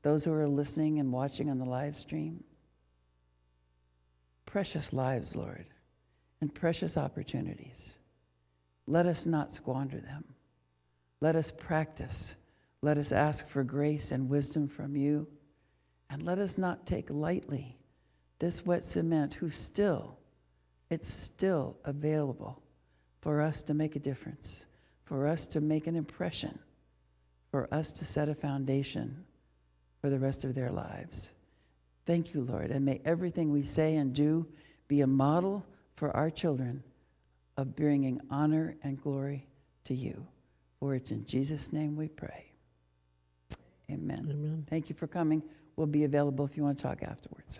those who are listening and watching on the live stream. Precious lives, Lord, and precious opportunities. Let us not squander them. Let us practice. Let us ask for grace and wisdom from you. And let us not take lightly this wet cement it's still available for us to make a difference, for us to make an impression, for us to set a foundation for the rest of their lives. Thank you, Lord, and may everything we say and do be a model for our children of bringing honor and glory to you. For it's in Jesus' name we pray. Amen. Amen. Thank you for coming. We'll be available if you want to talk afterwards.